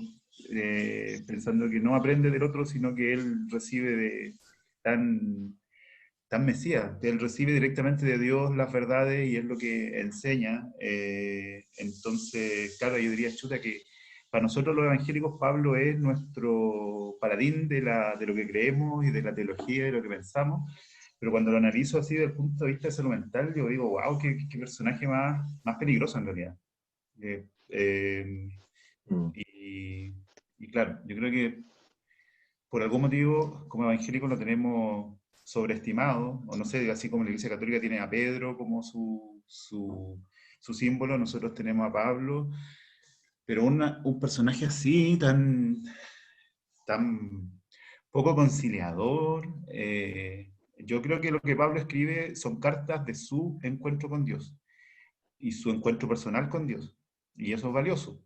pensando que no aprende del otro, sino que él recibe tan Mesías, que él recibe directamente de Dios las verdades y es lo que enseña. Entonces, claro, yo diría, chuta, que para nosotros los evangélicos Pablo es nuestro paladín de lo que creemos y de la teología y de lo que pensamos, pero cuando lo analizo así desde el punto de vista de salud mental, yo digo, wow, qué personaje más peligroso en realidad. Y claro, yo creo que por algún motivo como evangélicos lo tenemos sobreestimado, o no sé, así como la Iglesia Católica tiene a Pedro como su símbolo, nosotros tenemos a Pablo, pero un personaje así, tan poco conciliador. Yo creo que lo que Pablo escribe son cartas de su encuentro con Dios y su encuentro personal con Dios, y eso es valioso.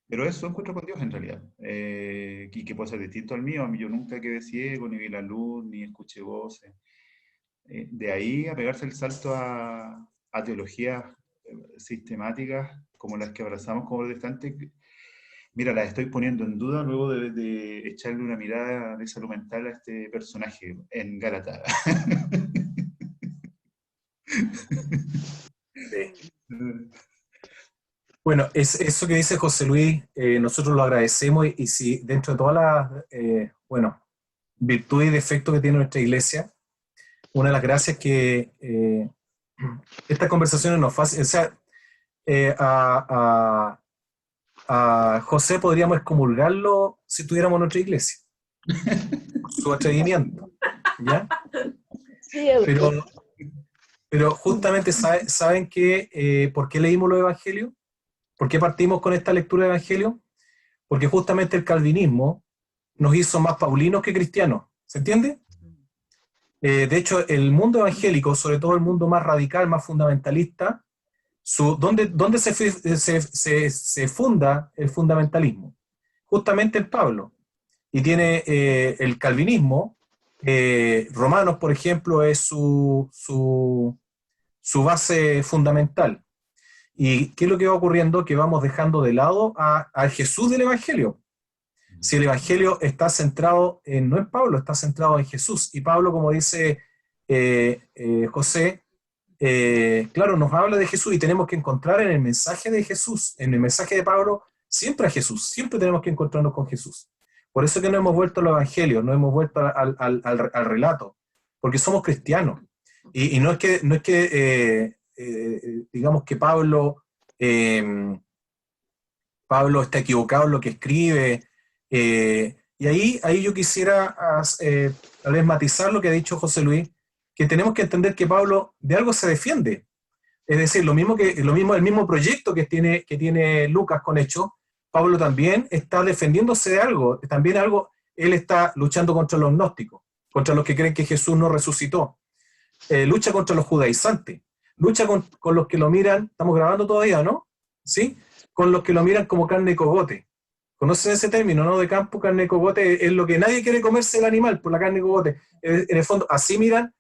Pero es su encuentro con Dios en realidad, y que puede ser distinto al mío. A mí yo nunca quedé ciego, ni vi la luz, ni escuché voces. De ahí a pegarse el salto a teologías sistemáticas como las que abrazamos como protestantes, mira, las estoy poniendo en duda luego de echarle una mirada de salud mental a este personaje en Gálatas. Sí. Bueno, eso que dice José Luis, nosotros lo agradecemos y si dentro de todas las, bueno, virtudes y defectos que tiene nuestra iglesia, una de las gracias que estas conversaciones nos hacen, o sea, a José podríamos excomulgarlo si tuviéramos en nuestra iglesia, su atrevimiento, ¿ya? Cierto. Pero justamente saben que, ¿por qué leímos los evangelios? ¿Por qué partimos con esta lectura de evangelio? Porque justamente el calvinismo nos hizo más paulinos que cristianos, ¿se entiende? De hecho, el mundo evangélico, sobre todo el mundo más radical, más fundamentalista, ¿dónde se funda el fundamentalismo? Justamente en Pablo. Y tiene el calvinismo, Romanos, por ejemplo, es su base fundamental. ¿Y qué es lo que va ocurriendo? Que vamos dejando de lado al Jesús del Evangelio. Si el Evangelio está centrado no en Pablo, está centrado en Jesús. Y Pablo, como dice José, claro, nos habla de Jesús y tenemos que encontrar en el mensaje de Jesús, en el mensaje de Pablo, siempre a Jesús, siempre tenemos que encontrarnos con Jesús. Por eso que no hemos vuelto al Evangelio, no hemos vuelto al relato, porque somos cristianos. Y no es que digamos que Pablo está equivocado en lo que escribe. Y ahí yo quisiera tal vez matizar lo que ha dicho José Luis, que tenemos que entender que Pablo de algo se defiende. Es decir, el mismo proyecto que tiene Lucas con Hechos, Pablo también está defendiéndose de algo. También él está luchando contra los gnósticos, contra los que creen que Jesús no resucitó. Lucha contra los judaizantes, lucha con los que lo miran, estamos grabando todavía, ¿no? ¿Sí? Con los que lo miran como carne de cogote. ¿Conocen ese término, no? De campo, carne de cogote, es lo que nadie quiere comerse el animal por la carne de cogote. En el fondo, así miran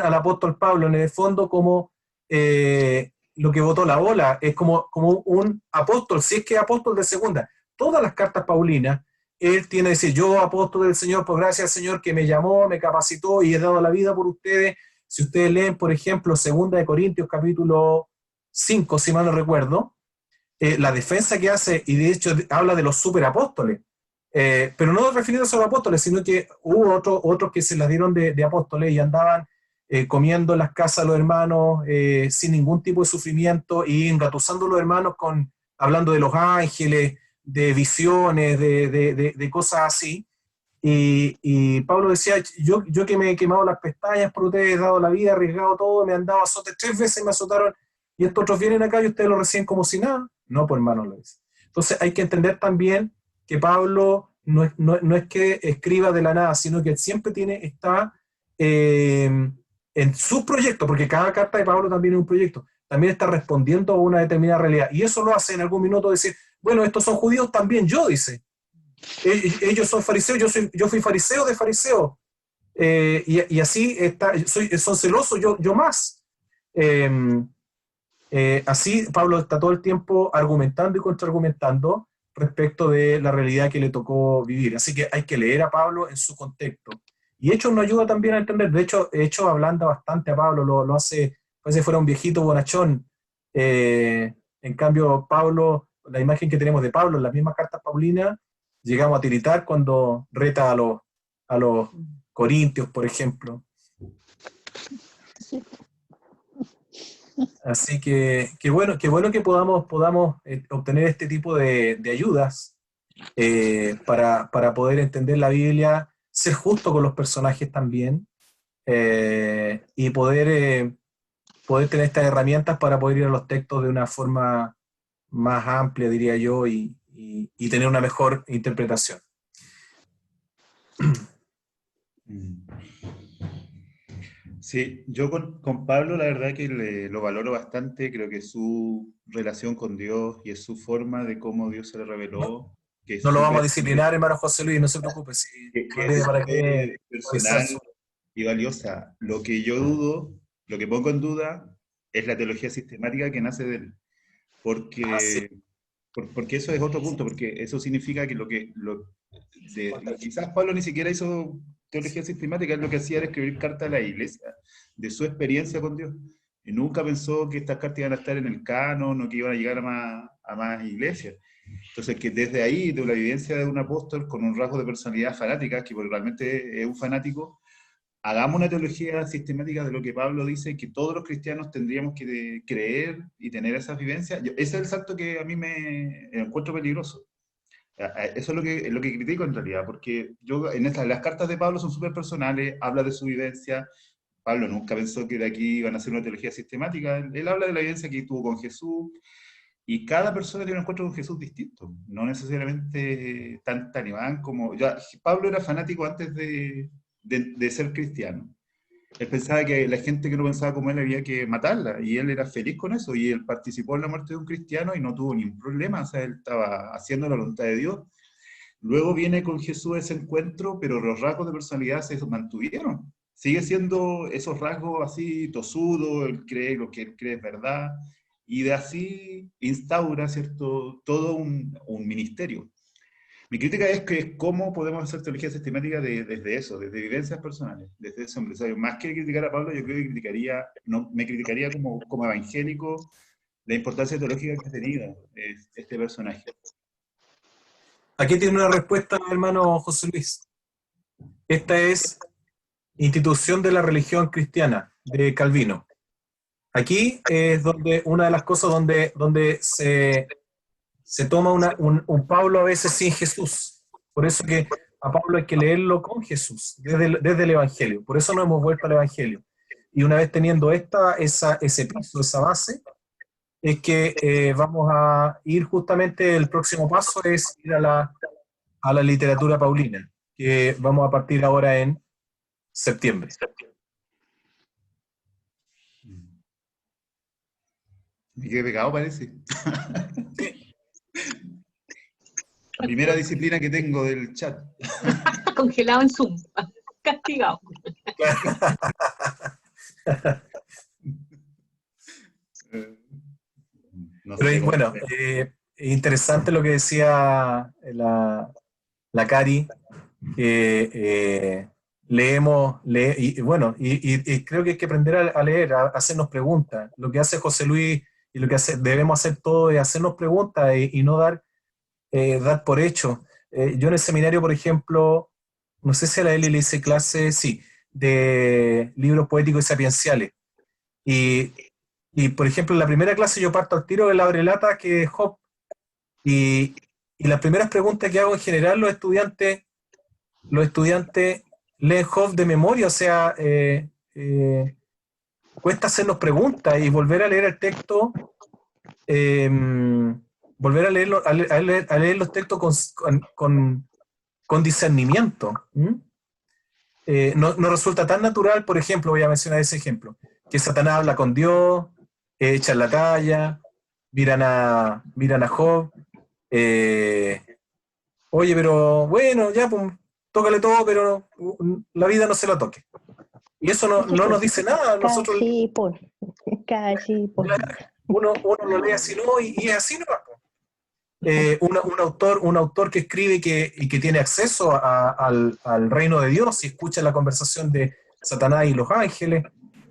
al apóstol Pablo, en el fondo como lo que botó la bola, es como un apóstol, si es que es apóstol de segunda. Todas las cartas paulinas, él tiene que decir, yo apóstol del Señor, por gracia al Señor que me llamó, me capacitó y he dado la vida por ustedes. Si ustedes leen, por ejemplo, 2 Corintios capítulo 5, si mal no recuerdo, la defensa que hace, y de hecho habla de los superapóstoles, pero no refiriéndose a los apóstoles, sino que hubo otros que se las dieron de apóstoles y andaban comiendo en las casas de los hermanos sin ningún tipo de sufrimiento y engatusando a los hermanos hablando de los ángeles, de visiones, de cosas así. Y Pablo decía, yo que me he quemado las pestañas por ustedes, he dado la vida, he arriesgado todo, me han dado azotes 3 veces, me azotaron, y estos otros vienen acá y ustedes lo reciben como si nada. No, pues hermano, lo dice. Entonces hay que entender también que Pablo no es que escriba de la nada, sino que él siempre está en sus proyectos, porque cada carta de Pablo también es un proyecto, también está respondiendo a una determinada realidad. Y eso lo hace en algún minuto decir, bueno, estos son judíos, también yo, dice. Ellos son fariseos, yo fui fariseo de fariseos. Y así son celosos, yo más. Así Pablo está todo el tiempo argumentando y contraargumentando respecto de la realidad que le tocó vivir. Así que hay que leer a Pablo en su contexto. Y Hechos nos ayuda también a entender. De hecho, Hechos ablanda bastante a Pablo, lo hace, parece que fuera un viejito bonachón. En cambio, Pablo, la imagen que tenemos de Pablo en las mismas cartas paulinas, llegamos a tiritar cuando reta a los corintios, por ejemplo. Así que qué bueno que podamos obtener este tipo de ayudas para poder entender la Biblia, ser justo con los personajes también y poder tener estas herramientas para poder ir a los textos de una forma más amplia, diría yo, y tener una mejor interpretación. Sí, yo con Pablo la verdad que lo valoro bastante, creo que su relación con Dios y es su forma de cómo Dios se le No, reveló, que es no lo vamos a súper disciplinar, hermano José Luis, no se preocupe, si que no es tiene para qué súper revisar personal su... y valiosa. Lo que yo dudo, lo que pongo en duda, es la teología sistemática que nace de él, Ah, sí, porque, porque eso es otro punto, porque eso significa que quizás Pablo ni siquiera hizo teología sistemática, él lo que hacía era escribir cartas a la iglesia, de su experiencia con Dios. Y nunca pensó que estas cartas iban a estar en el canon o que iban a llegar a más iglesias. Entonces, que desde ahí, de la evidencia de un apóstol con un rasgo de personalidad fanática, que realmente es un fanático, hagamos una teología sistemática de lo que Pablo dice, que todos los cristianos tendríamos que creer y tener esas vivencias. Ese es el salto que a mí me encuentro peligroso. Eso es lo que critico en realidad, porque yo las cartas de Pablo son súper personales, habla de su vivencia. Pablo nunca pensó que de aquí iban a hacer una teología sistemática. Él habla de la vivencia que tuvo con Jesús, y cada persona tiene un encuentro con Jesús distinto, no necesariamente tan talibán como... Ya, Pablo era fanático antes de ser cristiano. Él pensaba que la gente que no pensaba como él había que matarla, y él era feliz con eso, y él participó en la muerte de un cristiano y no tuvo ningún problema, o sea, él estaba haciendo la voluntad de Dios. Luego viene con Jesús ese encuentro, pero los rasgos de personalidad se mantuvieron. Sigue siendo esos rasgos así, tosudo, él cree lo que él cree es verdad, y de así instaura, ¿cierto?, todo un ministerio. Mi crítica es que cómo podemos hacer teología sistemática desde eso, desde vivencias personales, desde ese hombre. O sea, más que criticar a Pablo, yo creo que me criticaría como evangélico la importancia teológica que ha tenido este personaje. aquí tiene una respuesta, hermano José Luis. Esta es Institución de la Religión Cristiana, de Calvino. Aquí es donde una de las cosas donde se toma un Pablo a veces sin Jesús. Por eso que a Pablo hay que leerlo con Jesús, desde el Evangelio. Por eso no hemos vuelto al Evangelio. Y una vez teniendo ese piso, esa base, es que vamos a ir justamente, el próximo paso es ir a la literatura paulina, que vamos a partir ahora en septiembre. Me quedé pegado, parece. Sí. Primera disciplina que tengo del chat. Congelado en Zoom, castigado. No sé Pero cómo. bueno, interesante lo que decía la Cari, que y bueno, y creo que hay que aprender a leer, a hacernos preguntas. Lo que hace José Luis y lo que debemos hacer todos es hacernos preguntas y no dar por hecho. Yo en el seminario, por ejemplo, no sé si a la Eli le hice clase, sí, de libros poéticos y sapienciales. Y, y, por ejemplo, en la primera clase yo parto al tiro de la abrelata, que es Job, y, y las primeras preguntas que hago en general, los estudiantes leen Job de memoria, o sea, cuesta hacernos preguntas y volver a leer el texto, eh, volver a leer los textos con discernimiento. No resulta tan natural, por ejemplo, voy a mencionar ese ejemplo, que Satanás habla con Dios, echan la talla, miran a Job, eh, oye, pero bueno, ya, pues, tócale todo, pero la vida no se la toque. Y eso no nos dice nada. Nosotros, Cachipol. Cachipol. uno lo lee así, ¿no? Y es así, ¿no? Un autor que escribe y que tiene acceso al reino de Dios y escucha la conversación de Satanás y los ángeles,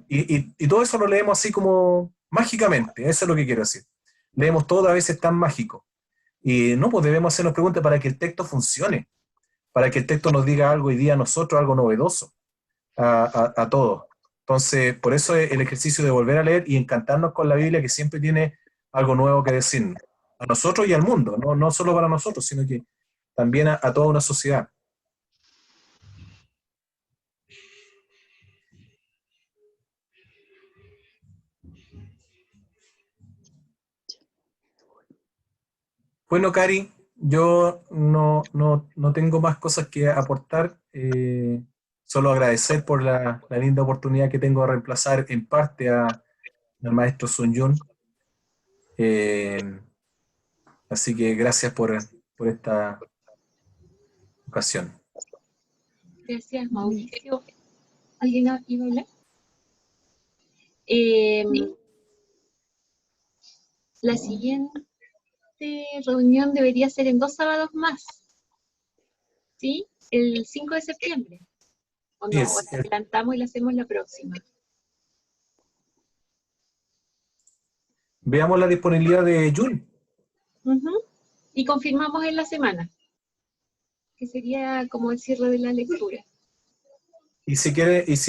y todo eso lo leemos así como mágicamente, eso es lo que quiero decir. Leemos todo a veces tan mágico. Y no, pues debemos hacernos preguntas para que el texto funcione, para que el texto nos diga algo hoy día a nosotros, algo novedoso a todos. Entonces, por eso es el ejercicio de volver a leer y encantarnos con la Biblia, que siempre tiene algo nuevo que decirnos, a nosotros y al mundo, no solo para nosotros, sino que también a toda una sociedad. Bueno, Cari, yo no tengo más cosas que aportar. solo agradecer por la linda oportunidad que tengo de reemplazar en parte al maestro Sun Yun. Así que gracias por esta ocasión. Gracias, Mauricio. ¿Alguien iba a hablar? La siguiente reunión debería ser en 2 sábados más, ¿sí? El 5 de septiembre. ¿O no? ¿O la adelantamos y la hacemos la próxima? Veamos la disponibilidad de Jun. Y confirmamos en la semana, que sería como el cierre de la lectura. Y si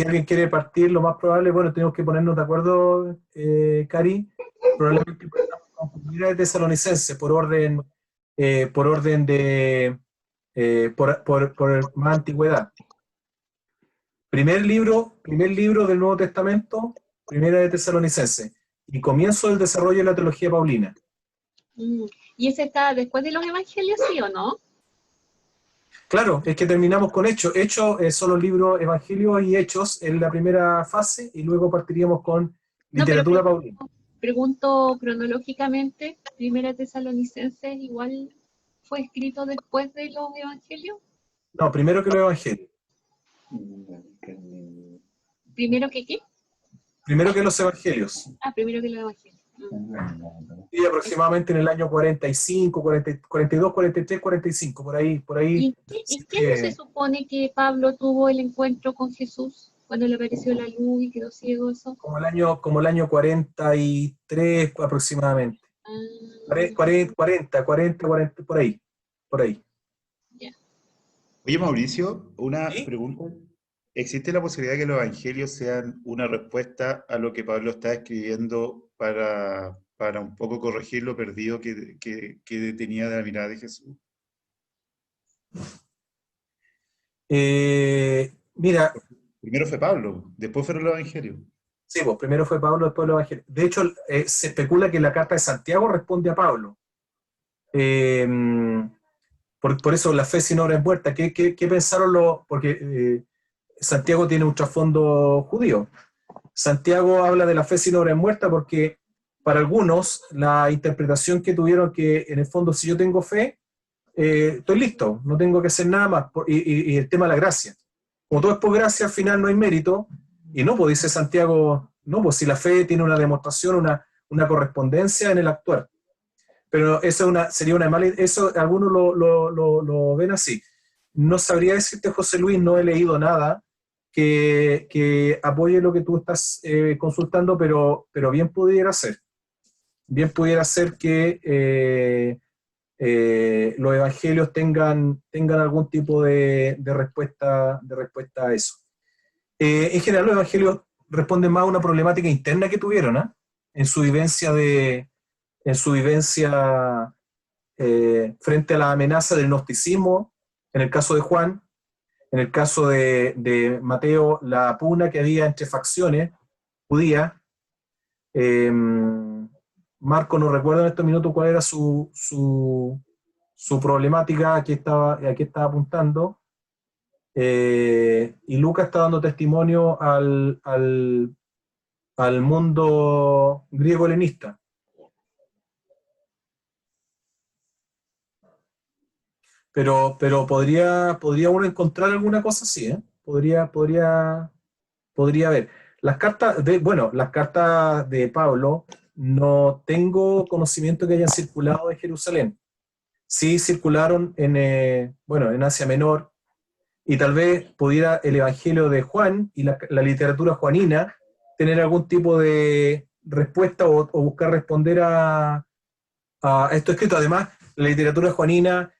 alguien quiere partir, lo más probable, bueno, tenemos que ponernos de acuerdo, Cari, probablemente con Primera de Tesalonicense, por orden de por más antigüedad. Primer libro del Nuevo Testamento, Primera de Tesalonicense, y comienzo del desarrollo de la teología paulina. ¿Y ese está después de los evangelios, sí o no? Claro, es que terminamos con Hechos. Hechos son los libros Evangelios y Hechos en la primera fase, y luego partiríamos con literatura paulina. Pregunto cronológicamente, Primera Tesalonicenses igual fue escrito después de los evangelios. No, primero que los evangelios. ¿Primero que qué? Primero que los evangelios. Primero que los evangelios. Y aproximadamente en el año 45, 42, 43, 45, por ahí. ¿Y en qué no se supone que Pablo tuvo el encuentro con Jesús cuando le apareció la luz y quedó ciego? Eso. Como el año 43 aproximadamente. 40, por ahí. Yeah. Oye, Mauricio, una ¿Sí? pregunta. ¿Existe la posibilidad de que los evangelios sean una respuesta a lo que Pablo está escribiendo para un poco corregir lo perdido que tenía de la mirada de Jesús? Mira. Primero fue Pablo, después fueron los evangelios. Sí, pues primero fue Pablo, después los evangelios. De hecho, se especula que la carta de Santiago responde a Pablo. Por eso la fe sin obra es muerta. ¿Qué pensaron los...? Porque Santiago tiene un trasfondo judío. Santiago habla de la fe sin obra es muerta porque para algunos la interpretación que tuvieron que en el fondo si yo tengo fe, estoy listo, no tengo que hacer nada más. Y el tema de la gracia. Como todo es por gracia, al final no hay mérito. Y no, pues dice Santiago, no, pues si la fe tiene una demostración, una correspondencia en el actuar. Pero eso sería una mala... Eso algunos lo ven así. No sabría decirte, José Luis, no he leído nada que apoye lo que tú estás consultando, pero bien pudiera ser. Bien pudiera ser que los evangelios tengan algún tipo de respuesta a eso. En general, los evangelios responden más a una problemática interna que tuvieron, ¿eh? En su vivencia frente a la amenaza del gnosticismo, en el caso de Juan, en el caso de Mateo, la pugna que había entre facciones judías. Marco no recuerda en estos minutos cuál era su problemática, aquí estaba apuntando. Y Lucas está dando testimonio al mundo griego-helenista. Pero podría uno encontrar alguna cosa así, ¿eh? Podría haber. Las cartas de Pablo no tengo conocimiento que hayan circulado de Jerusalén. Sí circularon en Asia Menor, y tal vez pudiera el Evangelio de Juan y la literatura juanina tener algún tipo de respuesta o buscar responder a esto escrito. Además, la literatura juanina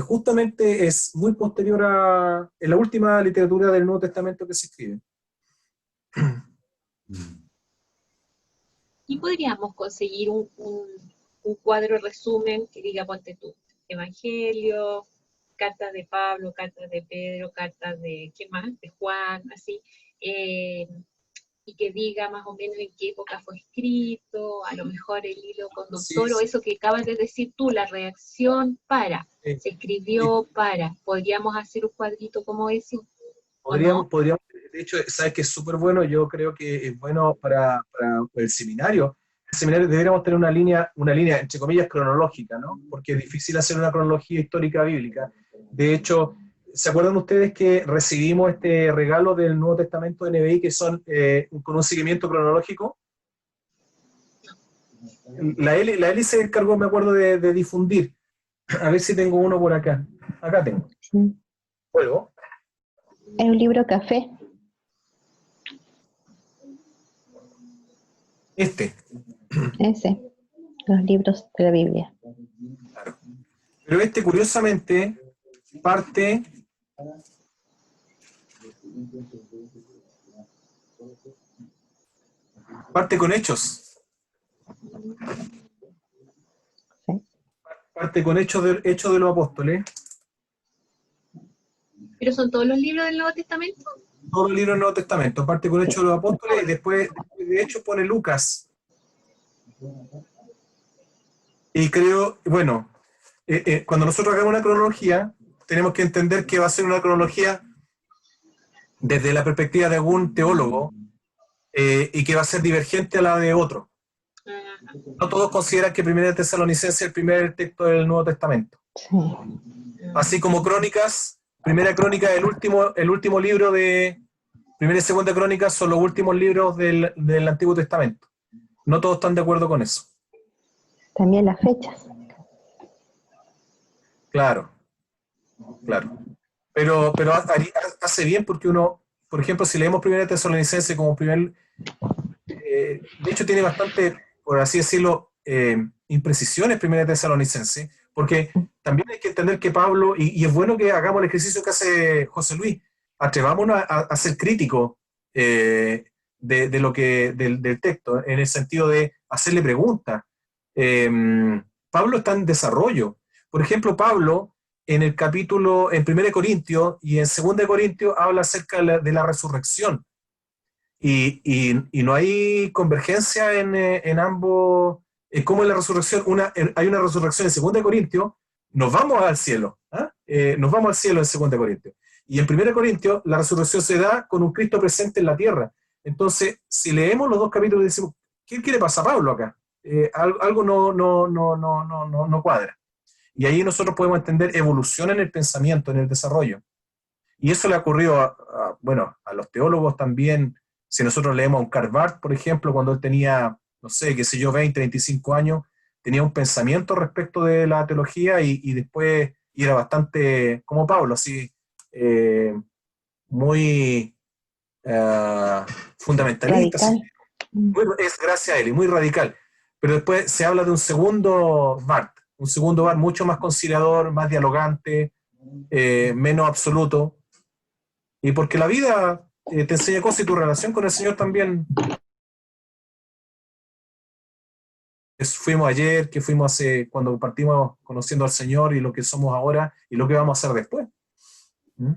justamente es muy posterior es la última literatura del Nuevo Testamento que se escribe. Y podríamos conseguir un cuadro resumen que diga, ponte tú, Evangelio, cartas de Pablo, cartas de Pedro, cartas de, ¿qué más? De Juan, así, y que diga más o menos en qué época fue escrito, a lo mejor el hilo conductor, o eso que acabas de decir tú, la reacción se escribió para, podríamos hacer un cuadrito como ese. podríamos, de hecho, sabes que es súper bueno, yo creo que es bueno para el seminario. El seminario deberíamos tener una línea, entre comillas, cronológica, ¿no? Porque es difícil hacer una cronología histórica bíblica. De hecho, ¿se acuerdan ustedes que recibimos este regalo del Nuevo Testamento de NBI que son con un seguimiento cronológico? La Eli se encargó, me acuerdo, de difundir. A ver si tengo uno por acá. Acá tengo. Sí. ¿Puedo? Es un libro café. Este. Ese. Los libros de la Biblia. Claro. Pero este, curiosamente, parte con hechos. Sí. Parte con hechos de los apóstoles. ¿Pero son todos los libros del Nuevo Testamento? Todos los libros del Nuevo Testamento. Parte con hechos de los apóstoles y después de hecho pone Lucas. Y creo, bueno, cuando nosotros hagamos una cronología, tenemos que entender que va a ser una cronología desde la perspectiva de algún teólogo y que va a ser divergente a la de otro. No todos consideran que Primera de Tesalonicenses es el primer texto del Nuevo Testamento. Sí. Así como Crónicas, Primera Crónica, el último libro de Primera y Segunda Crónicas son los últimos libros del Antiguo Testamento. No todos están de acuerdo con eso. También las fechas. Claro. Pero hace bien porque uno, por ejemplo, si leemos Primera Tesalonicenses como de hecho tiene bastante, por así decirlo, imprecisiones Primera Tesalonicenses, porque también hay que entender que Pablo, y es bueno que hagamos el ejercicio que hace José Luis, atrevámonos a ser críticos del texto, en el sentido de hacerle preguntas. Pablo está en desarrollo. Por ejemplo, Pablo en el capítulo, en 1 Corintios y en 2 Corintios habla acerca de la resurrección. Y no hay convergencia en ambos. ¿Cómo es la resurrección? Hay una resurrección en 2 Corintios, nos vamos al cielo. Nos vamos al cielo en 2 Corintios. Y en 1 Corintios la resurrección se da con un Cristo presente en la tierra. Entonces, si leemos los dos capítulos, decimos, ¿qué le pasa a Pablo acá? Algo no cuadra. Y ahí nosotros podemos entender evolución en el pensamiento, en el desarrollo. Y eso le ha ocurrido bueno, a los teólogos también. Si nosotros leemos a un Karl Barth, por ejemplo, cuando él tenía, no sé, qué sé yo, 20, 25 años, tenía un pensamiento respecto de la teología y después y era bastante, como Pablo, así, muy fundamentalista. Radical. Es gracias a él y muy radical. Pero después se habla de un segundo Barth mucho más conciliador, más dialogante, menos absoluto. Y porque la vida te enseña cosas y tu relación con el Señor también. Fuimos ayer, que fuimos cuando partimos conociendo al Señor y lo que somos ahora y lo que vamos a hacer después. ¿Mm?